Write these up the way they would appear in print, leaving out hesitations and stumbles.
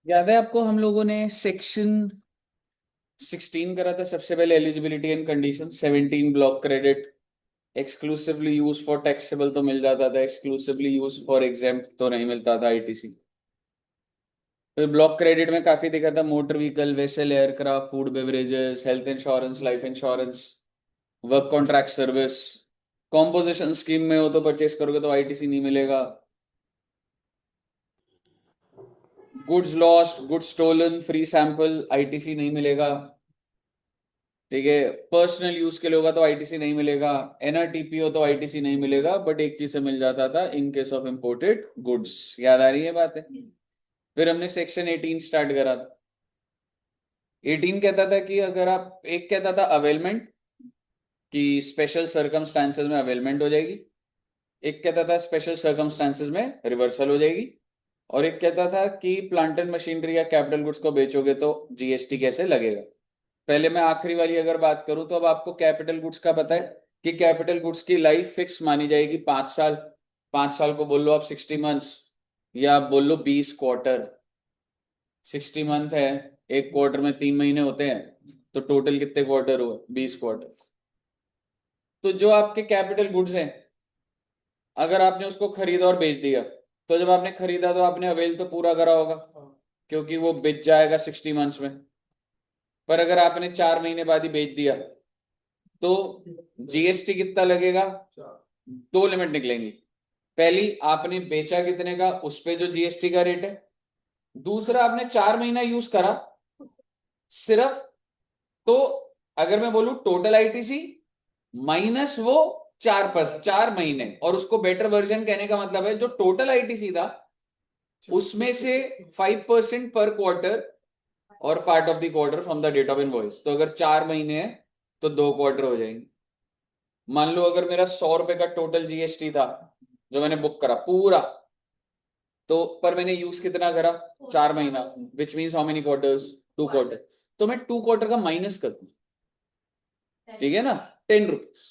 याद है आपको हम लोगों ने सेक्शन 16 करा था सबसे पहले, eligibility and condition. 17 block credit, exclusively use for taxable तो मिल जाता था, एक्सक्लूसिवली यूज फॉर एग्जेम्प्ट तो नहीं मिलता था, आईटीसी। फिर ब्लॉक क्रेडिट में काफी दिखा था, motor vehicle, vessel, aircraft, food beverages, health insurance, life insurance, work contract service. Composition scheme में हो तो परचेस करोगे तो आईटीसी नहीं मिलेगा। Goods lost, goods stolen, free sample, ITC नहीं मिलेगा। ठीक है, पर्सनल यूज के लिए होगा तो आईटीसी नहीं मिलेगा। एनआरटीपी हो तो आईटीसी नहीं मिलेगा, बट एक चीज से मिल जाता था, in case of imported goods. याद आ रही है बात है? फिर हमने सेक्शन 18 स्टार्ट करा। 18 कहता था कि अगर आप, एक कहता था अवेलमेंट, कि स्पेशल सर्कमस्टांसेस में अवेलमेंट हो जाएगी। एक कहता था स्पेशल सर्कमस्टांसेस में रिवर्सल हो जाएगी। और एक कहता था कि प्लांट एंड मशीनरी या कैपिटल गुड्स को बेचोगे तो जीएसटी कैसे लगेगा। पहले मैं आखिरी वाली अगर बात करूं तो अब आपको कैपिटल गुड्स का पता है कि कैपिटल गुड्स की लाइफ फिक्स मानी जाएगी 5 साल। 5 साल को बोल लो आप 60 मंथ्स, या आप बोल लो 20 क्वार्टर। 60 मंथ है, एक क्वार्टर में 3 महीने होते हैं, तो टोटल कितने क्वार्टर हुए? 20 क्वार्टर। तो जो आपके कैपिटल गुड्स हैं, अगर आपने उसको खरीदा और बेच दिया, तो जब आपने खरीदा तो आपने अवेल तो पूरा करा होगा, क्योंकि वो बेच जाएगा 60 मंथ्स में। पर अगर आपने 4 महीने बाद ही बेच दिया तो जीएसटी कितना लगेगा? दो लिमिट निकलेंगी। पहली, आपने बेचा कितने का, उस पे जो जीएसटी का रेट है। दूसरा, आपने 4 महीना यूज करा सिर्फ, तो अगर मैं बोलूं टोटल आईटीसी माइनस वो 4 महीने, और उसको बेटर वर्जन कहने का मतलब है जो टोटल आईटीसी था उसमें से 5% पर क्वार्टर, और part of the quarter from the date of invoice. तो अगर 4 महीने है तो 2 क्वार्टर हो जाएंगे। मान लो अगर मेरा 100 रुपए का टोटल जीएसटी था जो मैंने बुक करा पूरा, तो पर मैंने यूज कितना करा? 4 महीना, which means how many quarters? 2 quarter. तो मैं 2 क्वार्टर का माइनस कर दूं, ठीक है ना? 10 रुपीज।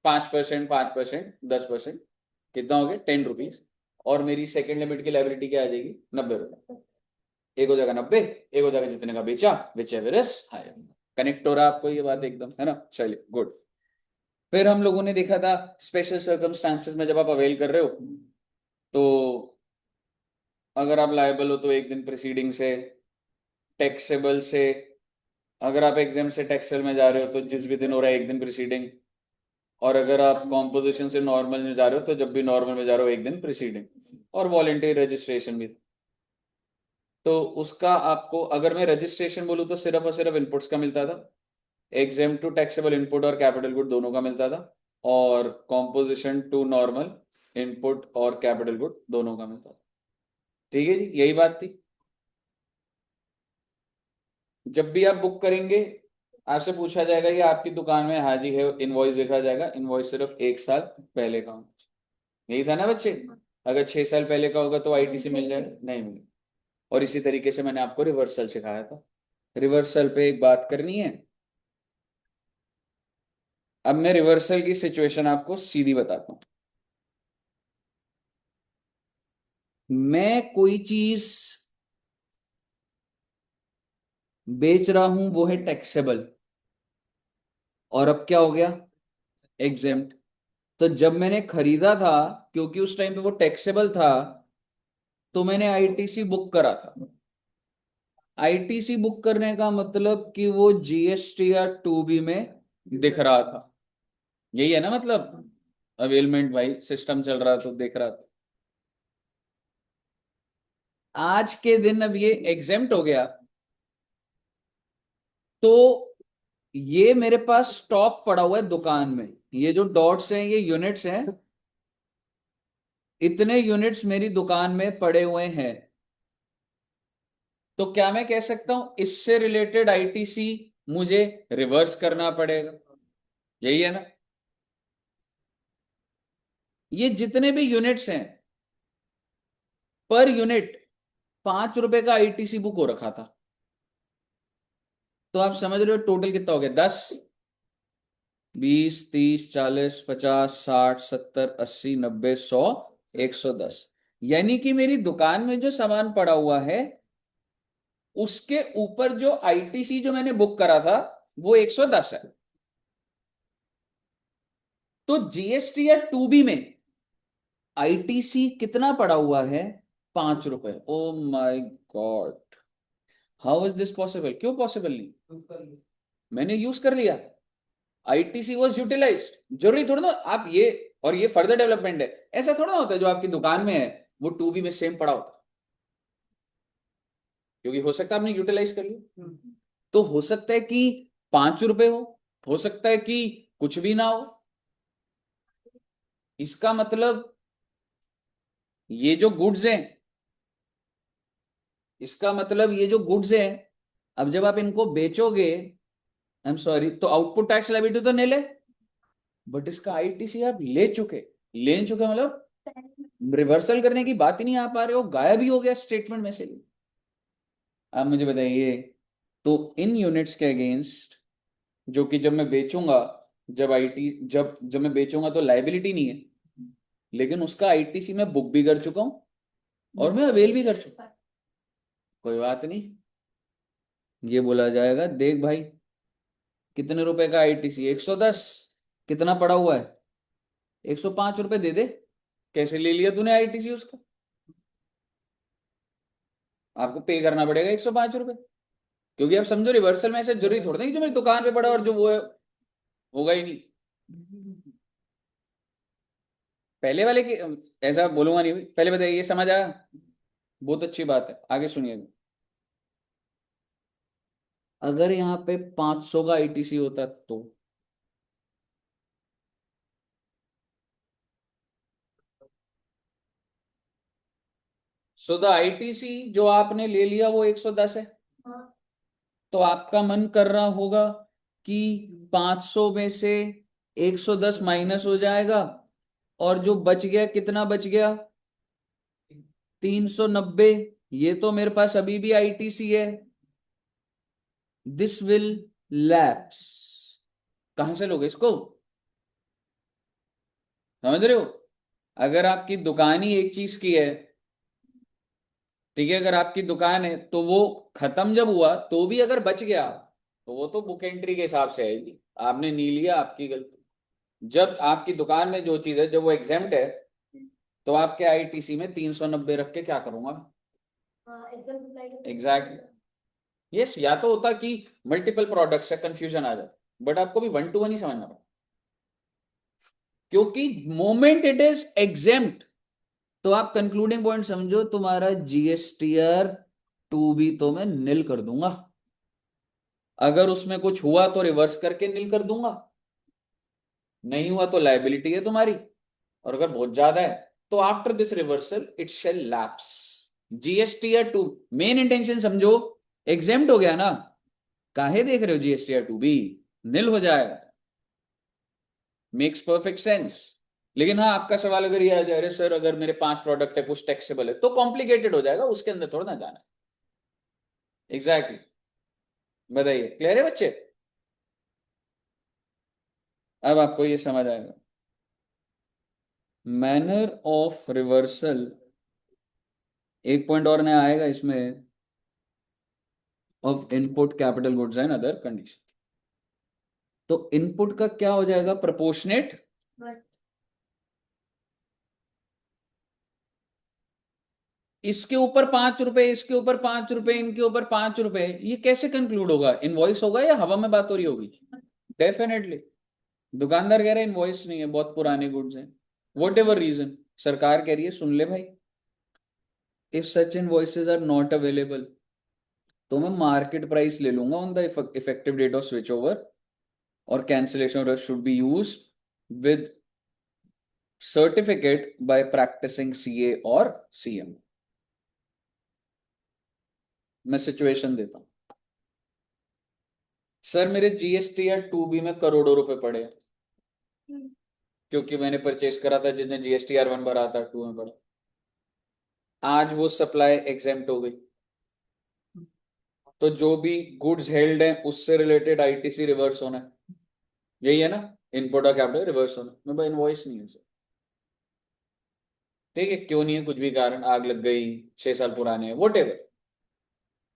5%, 5%, 10%, कितना हो गया? 10 रुपीज। और मेरी सेकंड लिमिट की लाइबिलिटी क्या आ जाएगी? 90 रुपए। एक हो जाएगा 90, एक हो जाएगा जितने का बेचा, whichever is higher. Connect हो रहा है आपको ये बात एकदम, है ना? चलिए, गुड। फिर हम लोगों ने देखा था स्पेशल सर्कमस्टांसेस में जब आप अवेल कर रहे हो, तो अगर आप लायबल हो तो एक दिन प्रीसीडिंग से, टैक्सेबल से, अगर आप एग्जाम से टैक्सेबल में जा रहे हो तो जिस भी दिन हो रहा है एक दिन प्रीसीडिंग। और अगर आप कॉम्पोजिशन से नॉर्मल में जा रहे हो तो जब भी नॉर्मल में जा रहे हो एक दिन प्रीसीडिंग। और वॉलेंटरी रजिस्ट्रेशन भी। तो उसका आपको, अगर मैं रजिस्ट्रेशन बोलूँ तो सिर्फ और सिर्फ इनपुट्स का मिलता था। एग्जाम टू टैक्सेबल इनपुट और कैपिटल गुड दोनों का मिलता था। और कॉम्पोजिशन टू नॉर्मल इनपुट और कैपिटल गुड दोनों का मिलता था। ठीक है जी, यही बात थी। जब भी आप बुक करेंगे आपसे पूछा जाएगा कि आपकी दुकान में, हाँ जी है, इनवॉइस देखा जाएगा। इनवॉइस सिर्फ 1 साल पहले का होना चाहिए। यही था ना बच्चे? अगर 6 साल पहले का होगा तो आईटीसी मिल जाएगा, नहीं मिलेगा। और इसी तरीके से मैंने आपको रिवर्सल सिखाया था। रिवर्सल पे एक बात करनी है। अब मैं रिवर्सल की सिचुएशन आपको सीधी बताता हूं। मैं कोई चीज बेच रहा हूं, वो है टैक्सेबल, और अब क्या हो गया? एग्जेम्प्ट। तो जब मैंने खरीदा था, क्योंकि उस टाइम पे वो टैक्सेबल था, तो मैंने आईटीसी बुक करा था। आईटीसी बुक करने का मतलब कि वो जीएसटी या टू बी में दिख रहा था। यही है ना मतलब? अवेलमेंट भाई, सिस्टम चल रहा तो देख रहा था। आज के दिन अब ये एग्जेम्प्ट हो गया, तो ये मेरे पास स्टॉक पड़ा हुआ है दुकान में। ये जो डॉट्स हैं ये यूनिट्स हैं। इतने यूनिट्स मेरी दुकान में पड़े हुए हैं। तो क्या मैं कह सकता हूं इससे रिलेटेड आईटीसी मुझे रिवर्स करना पड़ेगा? यही है ना? ये जितने भी यूनिट्स हैं, पर यूनिट 5 रुपए का आईटीसी बुक हो रखा था। तो आप समझ रहे हो टोटल कितना हो गया? 10, 20, 30, 40, 50, 60, 70, 80, 90, 100, 110। यानी कि मेरी दुकान में जो सामान पड़ा हुआ है उसके ऊपर जो आईटीसी जो मैंने बुक करा था वो 110 है। तो जीएसटी या 2B में आईटीसी कितना पड़ा हुआ है? 5 रुपए। Oh my God, how is this possible? क्यों पॉसिबल नहीं? मैंने यूज कर लिया, आईटीसी वॉज यूटिलाइज। जरूरी थोड़ा ना आप ये, और ये फर्दर डेवलपमेंट है, ऐसा थोड़ा ना होता है जो आपकी दुकान में है वो 2B में सेम पड़ा होता है, क्योंकि हो सकता है आपने यूटिलाइज कर लिया। तो हो सकता है कि 5 रुपए हो सकता है कि कुछ भी ना हो। इसका मतलब ये जो गुड्स हैं, इसका मतलब ये जो गुड्स हैं, अब जब आप इनको बेचोगे, आई एम सॉरी, तो आउटपुट टैक्स लायबिलिटी तो नहीं ले, बट इसका आईटीसी आप ले चुके मतलब रिवर्सल करने की बात ही नहीं आ पा रहे हो, गायब ही हो गया स्टेटमेंट में से। आप मुझे बताइए, तो इन यूनिट्स के अगेंस्ट जो कि जब मैं बेचूंगा, जब मैं बेचूंगा तो लायबिलिटी नहीं है, लेकिन उसका आईटीसी मैं बुक भी कर चुका हूं और मैं अवेल भी कर चुका। कोई बात नहीं, ये बोला जाएगा देख भाई कितने रुपए का आईटीसी? 110। कितना पड़ा हुआ है? 105 रुपए दे दे। कैसे ले लिया तूने आईटीसी उसका? आपको पे करना पड़ेगा 105 रुपए, क्योंकि आप समझो रिवर्सल में ऐसे जरूरी थोड़ा नहीं जो मेरी दुकान पे पड़ा और जो वो है होगा ही नहीं। पहले वाले की ऐसा बोलूंगा नहीं, पहले बताइए, ये समझ आया? बहुत अच्छी बात है, आगे सुनिएगा। अगर यहाँ पे 500 का आईटीसी होता तो सो द आईटीसी जो आपने ले लिया वो 110 है। तो आपका मन कर रहा होगा कि 500 में से 110 माइनस हो जाएगा, और जो बच गया कितना बच गया? 390। ये तो मेरे पास अभी भी आईटीसी है, दिस विल लैप्स। कहां से लोगे इसको? समझ रहे हो? अगर आपकी दुकान ही एक चीज की है, ठीक है, अगर आपकी दुकान है तो वो खत्म जब हुआ तो भी अगर बच गया तो वो तो बुक एंट्री के हिसाब से आएगी, आपने नहीं लिया, आपकी गलती। जब आपकी दुकान में जो चीज है जब वो एग्जेम्प्ट है, तो आपके आईटीसी में 390 रख के क्या करूंगा? एग्जैक्टली। यस, या तो होता कि मल्टीपल प्रोडक्ट्स है, कंफ्यूजन आ जाता, बट आपको भी 1 to 1 ही समझना पड़ा, क्योंकि मोमेंट इट इज एग्जेम्प्ट, तो आप कंक्लूडिंग पॉइंट समझो, तुम्हारा जीएसटीआर 2B तो मैं निल कर दूंगा। अगर उसमें कुछ हुआ तो रिवर्स करके निल कर दूंगा, नहीं हुआ तो लायबिलिटी है तुम्हारी, और अगर बहुत ज्यादा है तो after this reversal it shall lapse. GSTR 2 main intention समझो, एग्जेम्प्ट हो गया ना, काहे देख रहे हो जीएसटीआर 2B, निल हो जाएगा। Makes perfect sense. लेकिन हाँ, आपका सवाल अगर ये आ जाए, अरे सर अगर मेरे 5 प्रोडक्ट है कुछ टैक्सेबल है, तो कॉम्प्लिकेटेड हो जाएगा, उसके अंदर थोड़ा ना जाना। Exactly exactly. बताइए, क्लियर है बच्चे? अब आपको ये समझ आएगा। मैनर ऑफ रिवर्सल, एक पॉइंट और नया आएगा इसमें, of input capital goods and other condition. तो इनपुट का क्या हो जाएगा? प्रोपोर्शनेट। इसके ऊपर 5 रुपए, इसके ऊपर 5 रुपए, इनके ऊपर 5 रुपए, ये कैसे कंक्लूड होगा? इनवॉइस होगा या हवा में बात हो रही होगी? डेफिनेटली। दुकानदार कह रहे हैं इनवॉइस नहीं है, बहुत पुराने गुड्स हैं, वट एवर रीजन, सरकार कह रही है सुन ले भाई, if such invoices are not available तो मैं मार्केट प्राइस ले लूंगा on the effective date of switch over, और cancellation should be use with certificate by practising CA और सीएम। मैं सिचुएशन देता हूं, सर मेरे जीएसटीआर 2B में करोड़ों रुपए पड़े हैं, क्योंकि मैंने परचेस करा था जिसने जीएसटीआर 1 भरा था, 2 में पड़ा। आज वो सप्लाई एग्जेम्प्ट हो गई, तो जो भी गुड्स हेल्ड है उससे रिलेटेड आईटीसी रिवर्स होना है, यही है ना? इनपुट और कैपिटल रिवर्स होना, मैं भाई इनवॉइस नहीं है सर। ठीक है, क्यों नहीं है? कुछ भी कारण, आग लग गई, 6 साल पुराने, वट एवर,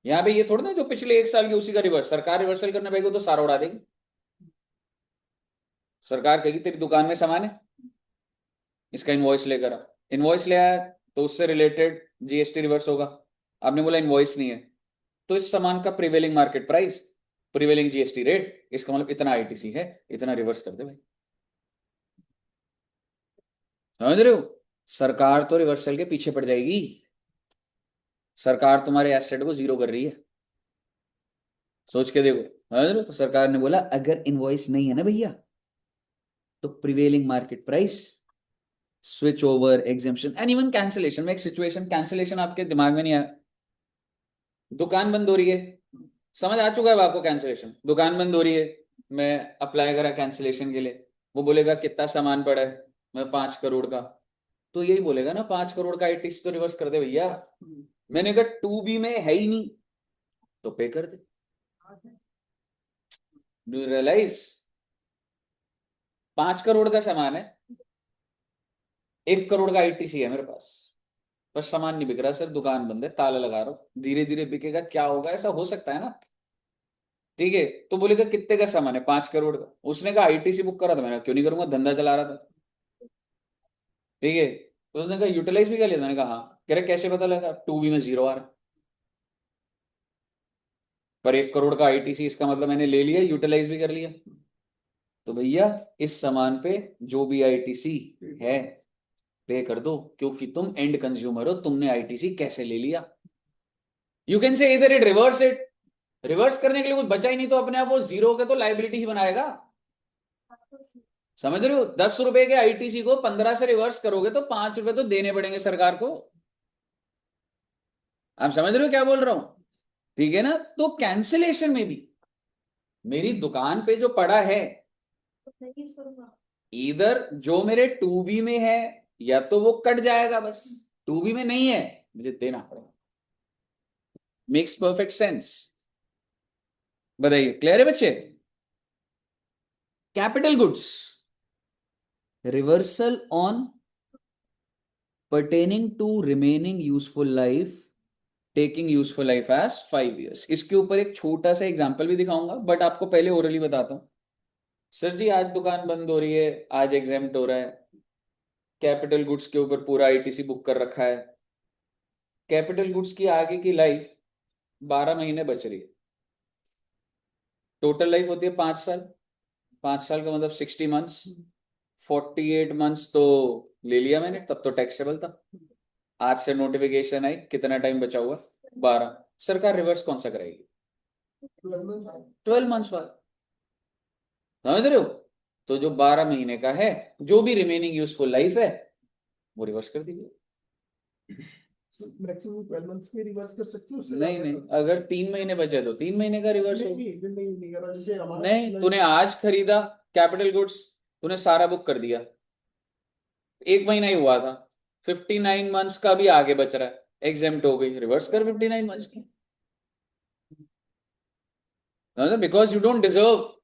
यहाँ पे ये थोड़ा ना जो पिछले 1 साल की उसी का रिवर्स, सरकार रिवर्सल करने बैठे तो सारा उड़ा देगी। सरकार कहेगी तेरी दुकान में सामान है, इसका इनवॉइस लेकर आ। इनवॉइस ले आया तो उससे रिलेटेड जीएसटी रिवर्स होगा। आपने बोला इनवॉइस नहीं है, तो इस सामान का prevailing market price, prevailing GST rate, इसका मतलब इतना आईटीसी है, इतना रिवर्स कर दे भाई। समझ रहे हो? सरकार तो रिवर्सल के पीछे पड़ जाएगी। सरकार तुम्हारे एसेट को जीरो कर रही है, सोच के देखो। समझ रहे हो? तो सरकार ने बोला अगर इनवॉइस नहीं है ना भैया, तो prevailing market price, switch over, exemption and even cancellation में एक सिचुएशन, कैंसिलेशन आपके दिमाग में नहीं आया, दुकान बंद हो रही है, समझ आ चुका है आपको कैंसिलेशन, दुकान बंद हो रही है, मैं अप्लाई करा कैंसिलेशन के लिए, वो बोलेगा कितना सामान पड़ा है, मैं 5 करोड़ का, तो यही बोलेगा ना 5 करोड़ का आईटीसी तो रिवर्स कर दे भैया। मैंने कहा 2B में है ही नहीं, तो पे कर दे। Do you realise? 5 करोड़ का सामान है, 1 करोड़ का आईटीसी है मेरे पास, पर सामान नहीं बिक रहा सर, दुकान बंद है, ताला लगा रहा हूं, धीरे धीरे बिकेगा, क्या होगा, ऐसा हो सकता है ना। ठीक है, तो बोलेगा कितने का सामान है, 5 करोड़ का, उसने कहा आईटीसी बुक करा था, मैंने कहा, क्यों नहीं करूंगा, धंधा चला रहा था। ठीक है, तो उसने कहा यूटिलाइज भी कर लिया, मैंने कहा हाँ, कह रहे कैसे पता लगा, 2B में जीरो आ रहा है, पर 1 करोड़ का आईटीसी, इसका मतलब मैंने ले लिया, यूटिलाइज भी कर लिया। तो भैया इस सामान पे जो भी आईटीसी है पे कर दो, क्योंकि तुम एंड कंज्यूमर हो, तुमने आईटीसी कैसे ले लिया। यू कैन से इधर इट रिवर्स इट, रिवर्स करने के लिए कुछ बचा ही नहीं, तो अपने आप वो जीरो के तो लाइबिलिटी ही बनाएगा। समझ रहे हो? 10 रुपए के आईटीसी को 15 से रिवर्स करोगे तो 5 रुपए तो देने पड़ेंगे सरकार को। आप समझ रहे हो क्या बोल रहा हूं? ठीक है ना? तो कैंसिलेशन में भी मेरी दुकान पे जो पड़ा है, इधर जो मेरे 2B में है, या तो वो कट जाएगा, बस 2B में नहीं है, मुझे देना पड़ेगा। Makes perfect sense. बताइए, क्लियर है बच्चे? Capital goods, reversal on pertaining to remaining useful life, taking useful life as 5 years। इसके ऊपर एक छोटा सा एग्जांपल भी दिखाऊंगा, बट आपको पहले ओरली बताता हूं। सर जी आज दुकान बंद हो रही है, आज एग्जाम्प्ट हो रहा है, कैपिटल गुड्स के ऊपर पूरा आईटीसी बुक कर रखा है, कैपिटल गुड्स की आगे की लाइफ 12 महीने बच रही है, टोटल लाइफ होती है 5 साल, 5 साल का मतलब 60 मंथ्स, 48 मंथ्स तो ले लिया मैंने, तब तो टैक्सेबल था। आज से नोटिफिकेशन आई, कितना टाइम बचा हुआ, 12। सरकार रिवर्स कौन सा कराएगी? 12 मंथ्स बाद। समझ रहे हो? तो जो 12 महीने का है, जो भी रिमेनिंग यूजफुल लाइफ है, वो रिवर्स कर दीजिए। मैक्सिमम 12 मंथ्स में रिवर्स कर सकते हो? नहीं नहीं, अगर 3 महीने बचे तो 3 महीने का रिवर्स हो। नहीं करा, जैसे हमारा नहीं, तूने आज खरीदा कैपिटल गुड्स, तूने सारा बुक कर दिया, 1 महीना ही हुआ था, 59 मंथ्स का भी आगे बच रहा है, एग्जेम्प्ट हो गई, रिवर्स कर 59 मंथ्स की, बिकॉज यू डोंट डिजर्व।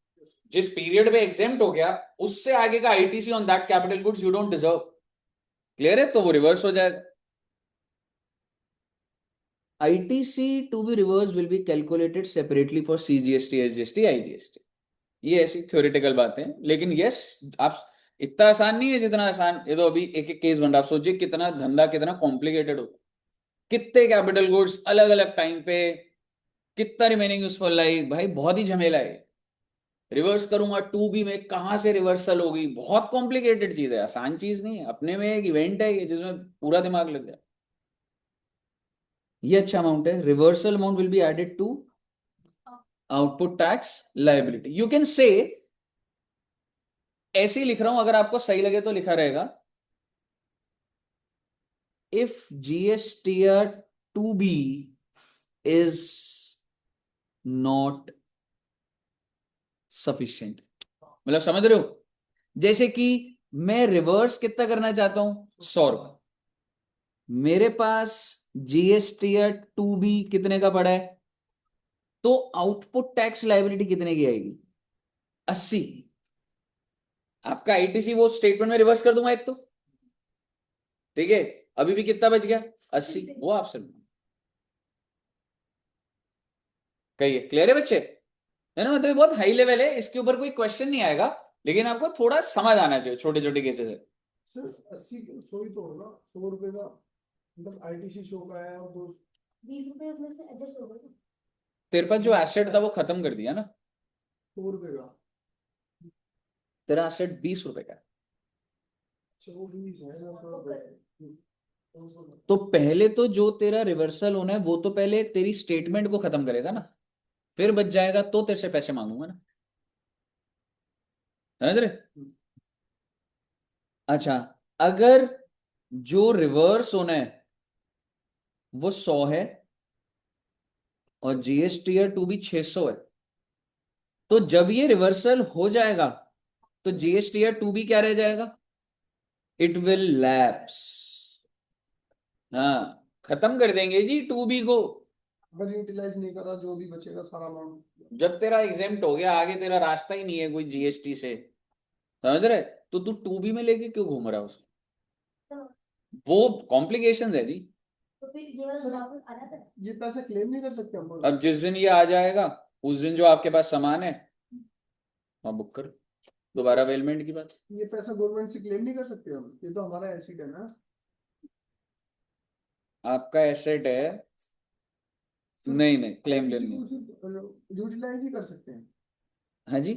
जिस पीरियड पे एग्जेम्प्ट हो गया, उससे आगे का ITC on that capital goods you don't deserve. Clear है? तो वो रिवर्स हो जाएगा। ITC to be reverse will be calculated separately for CGST, SGST, IGST. ये ऐसी थ्योरेटिकल बातें हैं, लेकिन यस, आप, इतना आसान नहीं है जितना आसान, ये तो अभी एक एक केस बन रहा, आप सोचिए कितना धंधा कितना कॉम्प्लिकेटेड हो, कितने कैपिटल गुड्स अलग अलग टाइम पे, कितना रिमेनिंग यूजफुल लाइफ, भाई बहुत ही झमेला है। रिवर्स करूंगा 2B में, कहां से रिवर्सल होगी, बहुत कॉम्प्लिकेटेड चीज है, आसान चीज नहीं है, अपने में एक इवेंट है ये जिसमें पूरा दिमाग लग जाए। ये अच्छा अमाउंट है, reversal amount will be added to output tax liability. You can say, ऐसे ही लिख रहा हूं, अगर आपको सही लगे तो लिखा रहेगा, if GSTR 2B is not sufficient. मतलब समझ रहे हो? जैसे कि मैं रिवर्स कितना करना चाहता हूं, 100 रुपए, मेरे पास जीएसटीआर 2B कितने का पड़ा है, तो आउटपुट टैक्स लायबिलिटी कितने की आएगी, 80। आपका आईटीसी वो स्टेटमेंट में रिवर्स कर दूंगा एक तो, ठीक है, अभी भी कितना बच गया, 80, वो आपसे। कहिए, क्लियर है बच्चे? है ना, मतलब ये बहुत हाई लेवल है, इसके ऊपर कोई क्वेश्चन नहीं आएगा, लेकिन आपको थोड़ा समझ आना चाहिए छोटे छोटे केसेस है। सर 80 100 ही तो होगा, 100 रुपए का, मतलब आईटीसी शो का है और दो 20 रुपए उसमें से एडजस्ट हो गए। तेरे पास जो एसेट था वो खत्म कर दिया ना, 100 रुपए का। तेरा एसेट 20 रुपए का है। अच्छा वो 20 है ना, 100 रुपए। तो पहले तो जो तेरा रिवर्सल होना है वो तो पहले तेरी स्टेटमेंट को खत्म करेगा ना, फिर बच जाएगा तो तेरे से पैसे मांगूंगा ना, समझ रहे? अच्छा, अगर जो रिवर्स होना है वो 100 है और जीएसटीआर टू भी 600 है, तो जब ये रिवर्सल हो जाएगा तो जीएसटीआर टू भी क्या रह जाएगा? It will lapse. हाँ, खत्म कर देंगे जी टू बी को। अगर यूटिलाइज नहीं करा जो भी बचेगा सारा अमाउंट। जब तेरा एग्जेम्प्ट हो गया, आगे तेरा रास्ता ही नहीं है कोई जीएसटी से, समझ रहे? तो तू टू बी में लेके क्यों घूम रहा है उसको? तो वो कॉम्प्लिकेशन है जी। तो फिर ये वाला वापस आ जाता है। ये पैसे क्लेम नहीं कर सकते हम लोग? अब जिस दिन ये आ जाएगा उस दिन जो आपके पास सामान है वहां बुक कर, दोबारा अवेलमेंट की बात। ये पैसा गवर्नमेंट से क्लेम नहीं कर सकते हम? ये तो हमारा एसिड है ना। आपका एसेट है, नहीं नहीं, क्लेम आईटीसी लेनी। को सिर्फ यूटिलाइज ही कर सकते हैं। हाँ जी,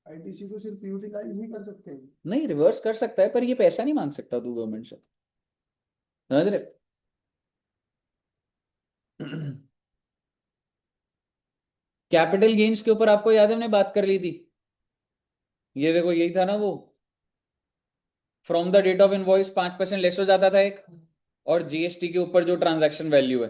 आईटीसी को सिर्फ यूटिलाइज ही कर सकते हैं। नहीं रिवर्स कर सकता है पर ये पैसा नहीं मांग सकता तू गवर्नमेंट से, समझ रहे? कैपिटल गेन्स के ऊपर आपको याद है हमने बात कर ली थी, ये देखो यही था ना वो, from the date of invoice 5% less हो जाता था एक, और जीएसटी के ऊपर जो ट्रांजैक्शन वैल्यू है,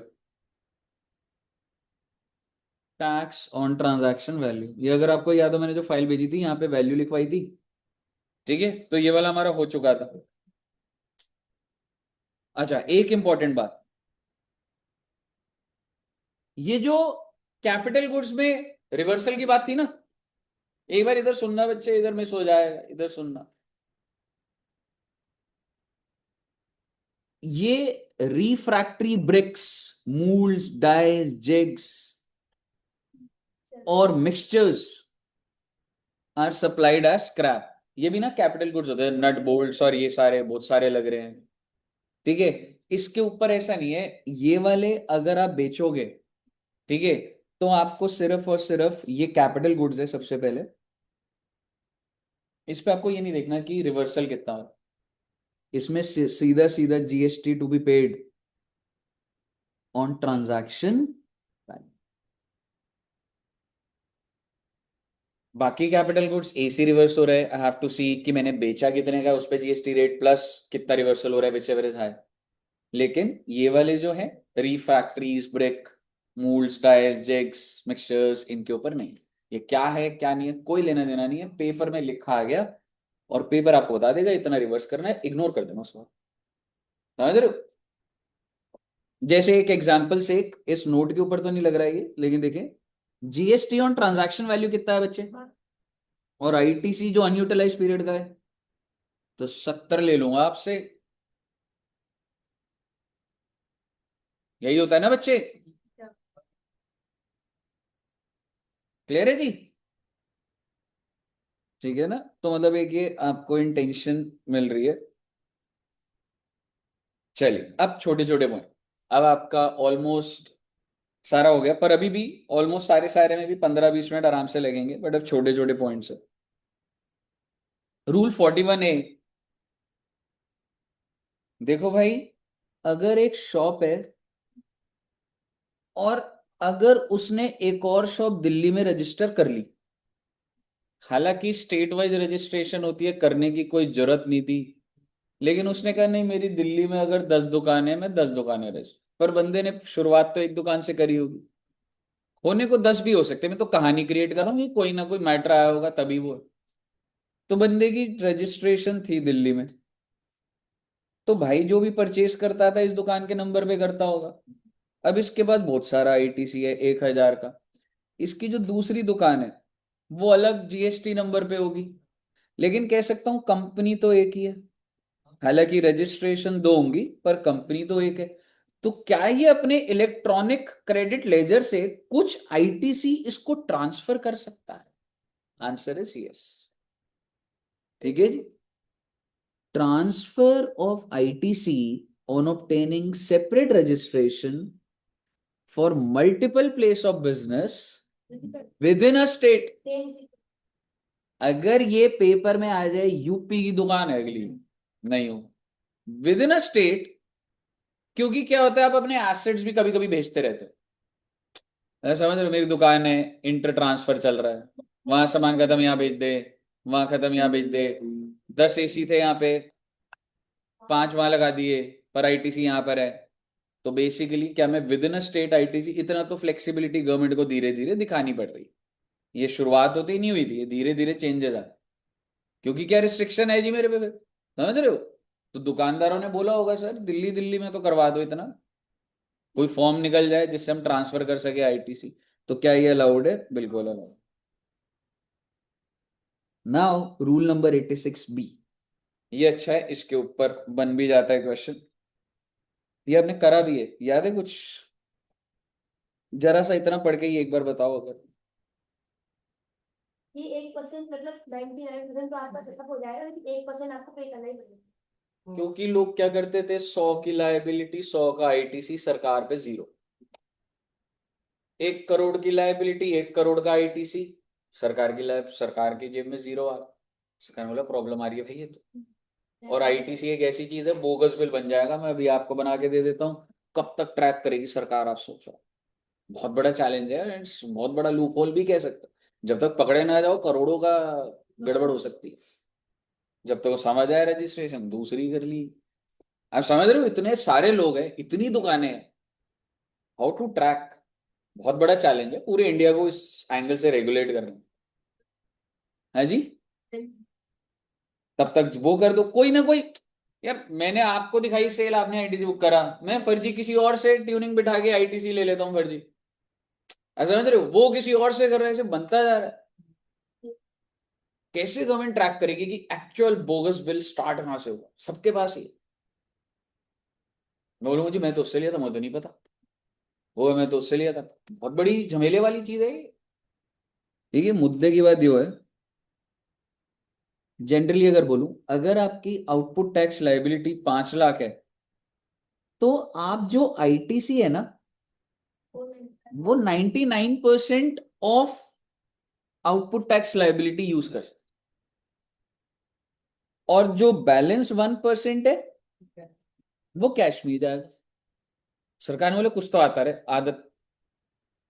टैक्स ऑन ट्रांजैक्शन वैल्यू, ये अगर आपको याद हो मैंने जो फाइल भेजी थी यहाँ पे वैल्यू लिखवाई थी, ठीक है? तो ये वाला हमारा हो चुका था। अच्छा, एक इंपॉर्टेंट बात, ये जो कैपिटल गुड्स में रिवर्सल की बात थी ना, एक बार इधर सुनना बच्चे, इधर मिस हो जाएगा, इधर सुनना। ये refractory bricks, moulds, dies, jigs और mixtures are supplied as scrap. ये भी ना कैपिटल गुड्स होते हैं, नट बोल्ट्स और ये सारे बहुत सारे लग रहे हैं, ठीक है? इसके ऊपर ऐसा नहीं है, ये वाले अगर आप बेचोगे, ठीक है, तो आपको सिर्फ और सिर्फ ये कैपिटल गुड्स है सबसे पहले, इस पे आपको ये नहीं देखना कि रिवर्सल कितना हो, इसमें सीधा सीधा GST to be paid on transaction. बाकी कैपिटल गुड्स एसी रिवर्स हो रहा है, आई हैव टू सी कि मैंने बेचा कितने का, उस पे जीएसटी रेट प्लस कितना रिवर्सल हो रहा है, विच एवर इज हाई। लेकिन ये वाले जो है refractories, brick, moulds, tyres, jigs, mixtures, इनके ऊपर नहीं। ये क्या है क्या नहीं है कोई लेना देना नहीं है, पेपर में लिखा आ गया और पेपर आपको बता देगा इतना रिवर्स करना है, इग्नोर कर देना उसको, समझ रहे हो? जैसे एक एग्जांपल से, इस नोट के ऊपर तो नहीं लग रहा है ये, लेकिन देखें, जीएसटी ऑन ट्रांजैक्शन वैल्यू कितना है बच्चे, और आईटीसी जो अनयूटिलाइज पीरियड का है, तो 70 ले लूंगा आपसे, यही होता है ना बच्चे? क्लियर है जी? ठीक है ना, तो मतलब एक ये आपको इंटेंशन मिल रही है। चलिए अब छोटे छोटे पॉइंट, अब आपका ऑलमोस्ट सारा हो गया, पर अभी भी ऑलमोस्ट सारे सारे में भी 15-20 मिनट आराम से लगेंगे, बट अब छोटे छोटे पॉइंट्स है। रूल 41A, देखो भाई, अगर एक शॉप है और अगर उसने एक और शॉप दिल्ली में रजिस्टर कर ली, हालांकि स्टेट वाइज रजिस्ट्रेशन होती है, करने की कोई जरूरत नहीं थी, लेकिन उसने कहा नहीं मेरी दिल्ली में अगर 10 दुकानें, मैं 10 दुकानें रजिस्टर, पर बंदे ने शुरुआत तो एक दुकान से करी होगी, होने को 10 भी हो सकते, मैं तो कहानी क्रिएट कर रहा हूँ कि कोई ना कोई मैटर आया होगा तभी वो, तो बंदे की रजिस्ट्रेशन थी दिल्ली में, तो भाई जो भी परचेस करता था इस दुकान के नंबर पे करता होगा। अब इसके पास बहुत सारा आईटीसी है 1000 का, इसकी जो दूसरी दुकान है वो अलग जीएसटी नंबर पे होगी, लेकिन कह सकता हूं कंपनी तो एक ही है, हालांकि रजिस्ट्रेशन दो होंगी पर कंपनी तो एक है। तो क्या ये अपने इलेक्ट्रॉनिक क्रेडिट लेजर से कुछ आईटीसी इसको ट्रांसफर कर सकता है? Answer is yes. ठीक है जी। Transfer of ITC on obtaining separate registration for multiple place of business within a state. Same अगर ये पेपर में आ जाए यूपी की दुकान है अगली, नहीं हो, विद इन अ स्टेट, क्योंकि क्या होता है आप अपने एसेट्स भी कभी कभी भेजते रहते हो। समझ रहे हो, मेरी दुकान है, इंटर ट्रांसफर चल रहा है, वहां सामान खत्म यहाँ भेज दे, वहां खत्म यहाँ भेज दे, 10 एसी थे यहाँ पे, 5 वहां लगा दिए, पर आईटीसी यहाँ पर है। तो बेसिकली क्या, मैं with in a state ITC, इतना तो फ्लेक्सिबिलिटी गवर्नमेंट को धीरे धीरे दिखानी पड़ रही है। ये शुरुआत होती नहीं हुई थी, ये धीरे धीरे चेंजेस आ, क्योंकि क्या रिस्ट्रिक्शन है जी मेरे पे, समझ रहे हो। तो दुकानदारों ने बोला होगा सर दिल्ली दिल्ली में तो करवा दो इतना, कोई फॉर्म निकल जाए जिससे हम ट्रांसफर कर सके आईटीसी। तो क्या ये अलाउड है? बिल्कुल allowed. Now rule number 86B, ये अच्छा है, इसके ऊपर बन भी जाता है क्वेश्चन। ये आपने करा भी है, याद है कुछ? जरा सा इतना पढ़ के ही एक बार बताओ अगर। ये 1% मतलब 99% तो आपका सेटअप हो जाएगा, लेकिन 1% आपको पे करना ही पड़ेगा। क्योंकि लोग क्या करते थे, 100 की लायबिलिटी 100 का आईटीसी, सरकार पे 0। 1 करोड़ की लायबिलिटी 1 करोड़ का आईटीसी, सरकार की लाइफ, सरकार की जेब में 0 आ रहा। सरकार बोला प्रॉब्लम आ रही है भाई ये तो। और आईटीसी एक ऐसी चीज है, बोगस बिल बन जाएगा, मैं अभी आपको बना के दे देता हूँ, कब तक ट्रैक करेगी सरकार, आप सोचो। बहुत बड़ा चैलेंज है, इट्स बहुत बड़ा लूप होल भी कह सकते हो। जब तक पकड़े ना जाओ करोड़ों का गड़बड़ हो सकती है। जब तक वो समझ आए रजिस्ट्रेशन दूसरी कर ली। आप समझ रहे हो, इतने सारे लोग हैं, इतनी दुकानें हैं, हाउ टू ट्रैक, बहुत बड़ा चैलेंज है पूरे इंडिया को इस एंगल से रेगुलेट करना है जी। तब तक वो कर दो कोई ना कोई। यार मैंने आपको दिखाई सेल, आपने आईटीसी बुक करा, मैं फर्जी किसी और से ट्यूनिंग बिठा के आईटीसी ले लेता हूँ फर्जी। ऐसा समझ रहे हो, वो किसी और से कर रहा है, ऐसे बनता जा रहा है। कैसे गवर्नमेंट ट्रैक करेगी कि एक्चुअल बोगस बिल स्टार्ट कहां से हुआ? सबके पास ही। मैं बोलूँ मुझे, मैं तो उससे लिया था, मुझे तो नहीं पता, वो मैं तो उससे लिया था। बहुत बड़ी झमेले वाली चीज है ये। ठीक है, मुद्दे की बात ये है, जनरली अगर बोलूं, अगर आपकी आउटपुट टैक्स लाइबिलिटी 5 लाख है, तो आप जो आईटीसी है ना, वो 99% of output tax liability use कर सकते। और जो बैलेंस 1% है, वो कैश में ही जाएगा। सरकार ने बोले कुछ तो आता रहे, आदत।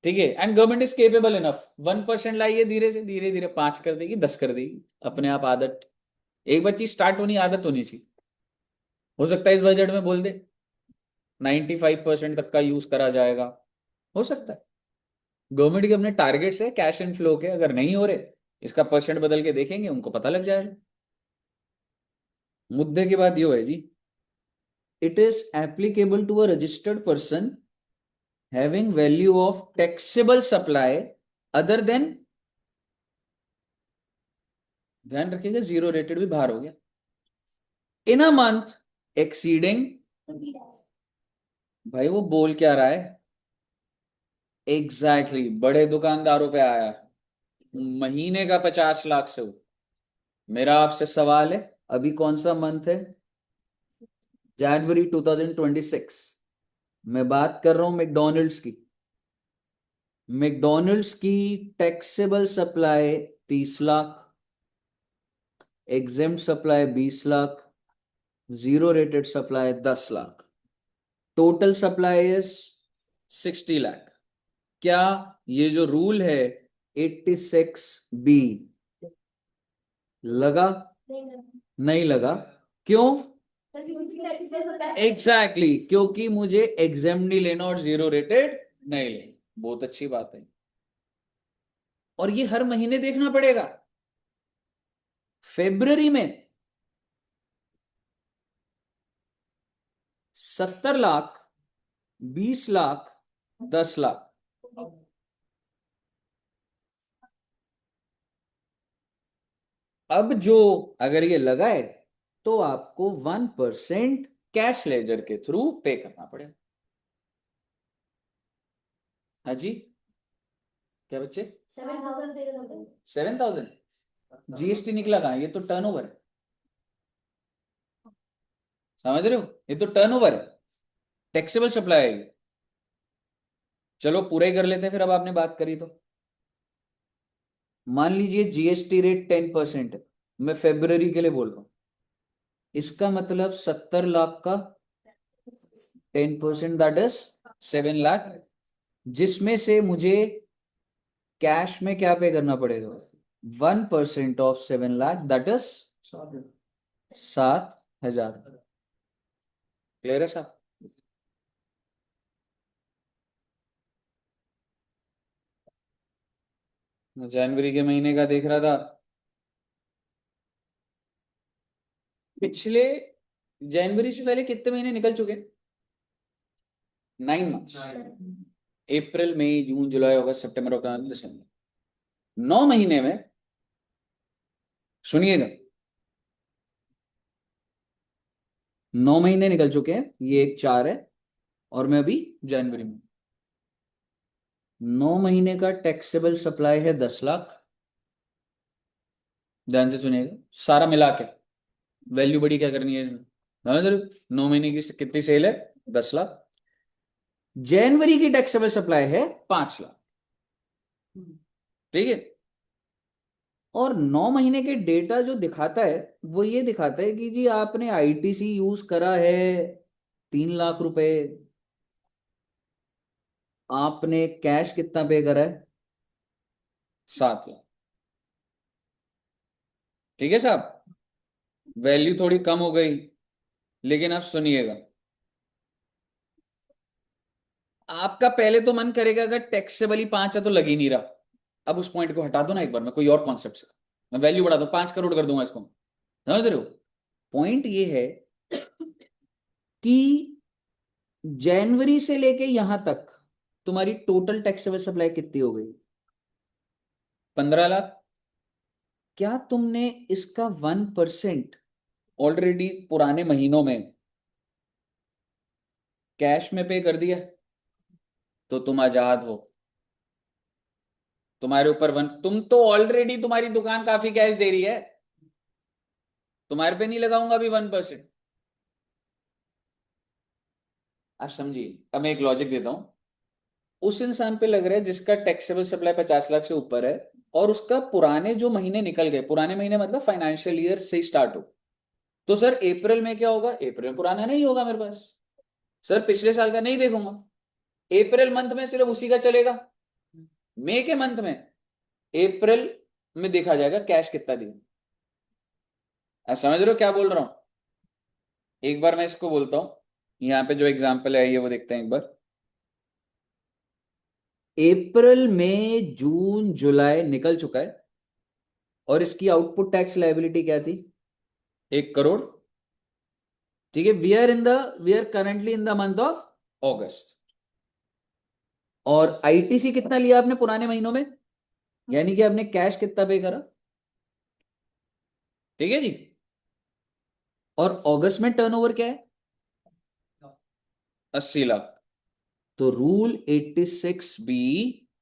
ठीक है, and government is capable enough, 1% लाइए, धीरे से धीरे धीरे 5 कर देगी, 10 कर देगी, अपने आप आदत। एक बार चीज स्टार्ट होनी, आदत होनी चाहिए। हो सकता है इस बजट में बोल दे 95% तक का यूज करा जाएगा, हो सकता है। गवर्नमेंट के अपने टारगेट्स है कैश एंड फ्लो के, अगर नहीं हो रहे, इसका परसेंट बदल के देखेंगे, उनको पता लग जाएगा। मुद्दे की बात ये है जी, it is applicable to a registered person having value of taxable supply other than, ध्यान रखिएगा 0 रेटेड भी बाहर हो गया, इन अ मंथ एक्सीडिंग, भाई वो बोल क्या रहा है, एग्जैक्टली बड़े दुकानदारों पे आया, महीने का 50 लाख से हो। मेरा आपसे सवाल है, अभी कौन सा मंथ है? जनवरी 2026। मैं बात कर रहा हूं मैकडोनल्ड्स की। मैकडोनल्ड्स की taxable supply 30 lakh, exempt supply 20 lakh, 0 rated supply 10 lakh, total supply is 60 lakh. क्या ये जो रूल है 86B लगा? नहीं लगा। क्यों? एग्जैक्टली क्योंकि मुझे एग्जाम नहीं लेना और 0 रेटेड नहीं लेना। बहुत अच्छी बात है। और ये हर महीने देखना पड़ेगा। फेब्रुअरी में 70 लाख, 20 लाख, 10 लाख। अब जो, अगर ये लगाए, तो आपको 1% कैश लेजर के थ्रू पे करना पड़ेगा। हाँ जी, क्या बच्चे? 7,000 पे करना पड़ेगा। 7,000 जीएसटी निकला कहाँ? ये तो टर्नओवर है, समझ रहे हो? ये तो टर्नओवर है, टैक्सेबल सप्लाई है ये। चलो पूरा ही कर लेते हैं फिर, अब आपने बात करी तो। मान लीजिए जीएसटी रेट 10% है, मैं फेब्रुवरी के लिए बोल रहा हूं, इसका मतलब 70 लाख का 10% दैट इज 7 लाख, जिसमें से मुझे कैश में क्या पे करना पड़ेगा? 1% of 7 lakh that is 7,000। Clear है साहब? मैं जनवरी के महीने का देख रहा था, पिछले जनवरी से पहले कितने महीने निकल चुके? 9 मंथ्स। अप्रैल मई जून जुलाई अगस्त सितंबर अक्टूबर दिसंबर, 9 महीने में, सुनिएगा, 9 महीने निकल चुके हैं, ये एक 4 है, और मैं अभी जनवरी में, 9 महीने का टैक्सेबल सप्लाई है 10 लाख। ध्यान से सुनिएगा, सारा मिला के वैल्यू बड़ी क्या करनी है इसमें, समझ रहे हो? 9 महीने की कितनी सेल है? 10 लाख। जनवरी की टैक्सेबल सप्लाई है 5 लाख, ठीक है? और 9 महीने के डेटा जो दिखाता है वो ये दिखाता है कि जी आपने आईटीसी यूज करा है 3 लाख रुपए, आपने कैश कितना पे करा है? 7 लाख। ठीक है साहब, वैल्यू थोड़ी कम हो गई, लेकिन आप सुनिएगा, आपका पहले तो मन करेगा अगर टैक्सेबल ही 5 है तो लग ही नहीं रहा, अब उस पॉइंट को हटा दो ना एक बार, मैं कोई और कॉन्सेप्ट से मैं वैल्यू बढ़ा दूं, 5 करोड़ कर दूंगा इसको, समझ रहे हो? पॉइंट ये है कि जनवरी से लेके यहां तक तुम्हारी टोटल टैक्सेबल सप्लाई कितनी हो गई? 15 लाख। क्या तुमने इसका 1% ऑलरेडी पुराने महीनों में कैश में पे कर दिया? तो तुम आजाद हो, तुम्हारे ऊपर तुम तो ऑलरेडी, तुम्हारी दुकान काफी कैश दे रही है, तुम्हारे पे नहीं लगाऊंगा अभी 1%। आप समझिए, अब मैं एक लॉजिक देता हूं, उस इंसान पे लग रहा है जिसका टैक्सेबल सप्लाई 50 लाख से ऊपर है, और उसका पुराने जो महीने निकल गए, पुराने महीने मतलब फाइनेंशियल ईयर से स्टार्ट हो, तो सर अप्रैल में क्या होगा? अप्रैल में पुराना नहीं होगा मेरे पास, सर पिछले साल का नहीं देखूंगा, अप्रैल मंथ में सिर्फ उसी का चलेगा, मई के मंथ में, अप्रैल में देखा जाएगा कैश कितना दिया। आप समझ रहे हो क्या बोल रहा हूं? एक बार मैं इसको बोलता हूं, यहाँ पे जो एग्जाम्पल है ये वो देखते हैं एक बार। अप्रैल मई जून जुलाई निकल चुका है, और इसकी आउटपुट टैक्स लायबिलिटी क्या थी? 1 करोड़। ठीक है, we are currently in the month of August, और आईटीसी कितना लिया आपने पुराने महीनों में, यानी कि आपने कैश कितना पे करा? ठीक है जी, और अगस्त में टर्नओवर क्या है? 80 लाख। तो rule 86B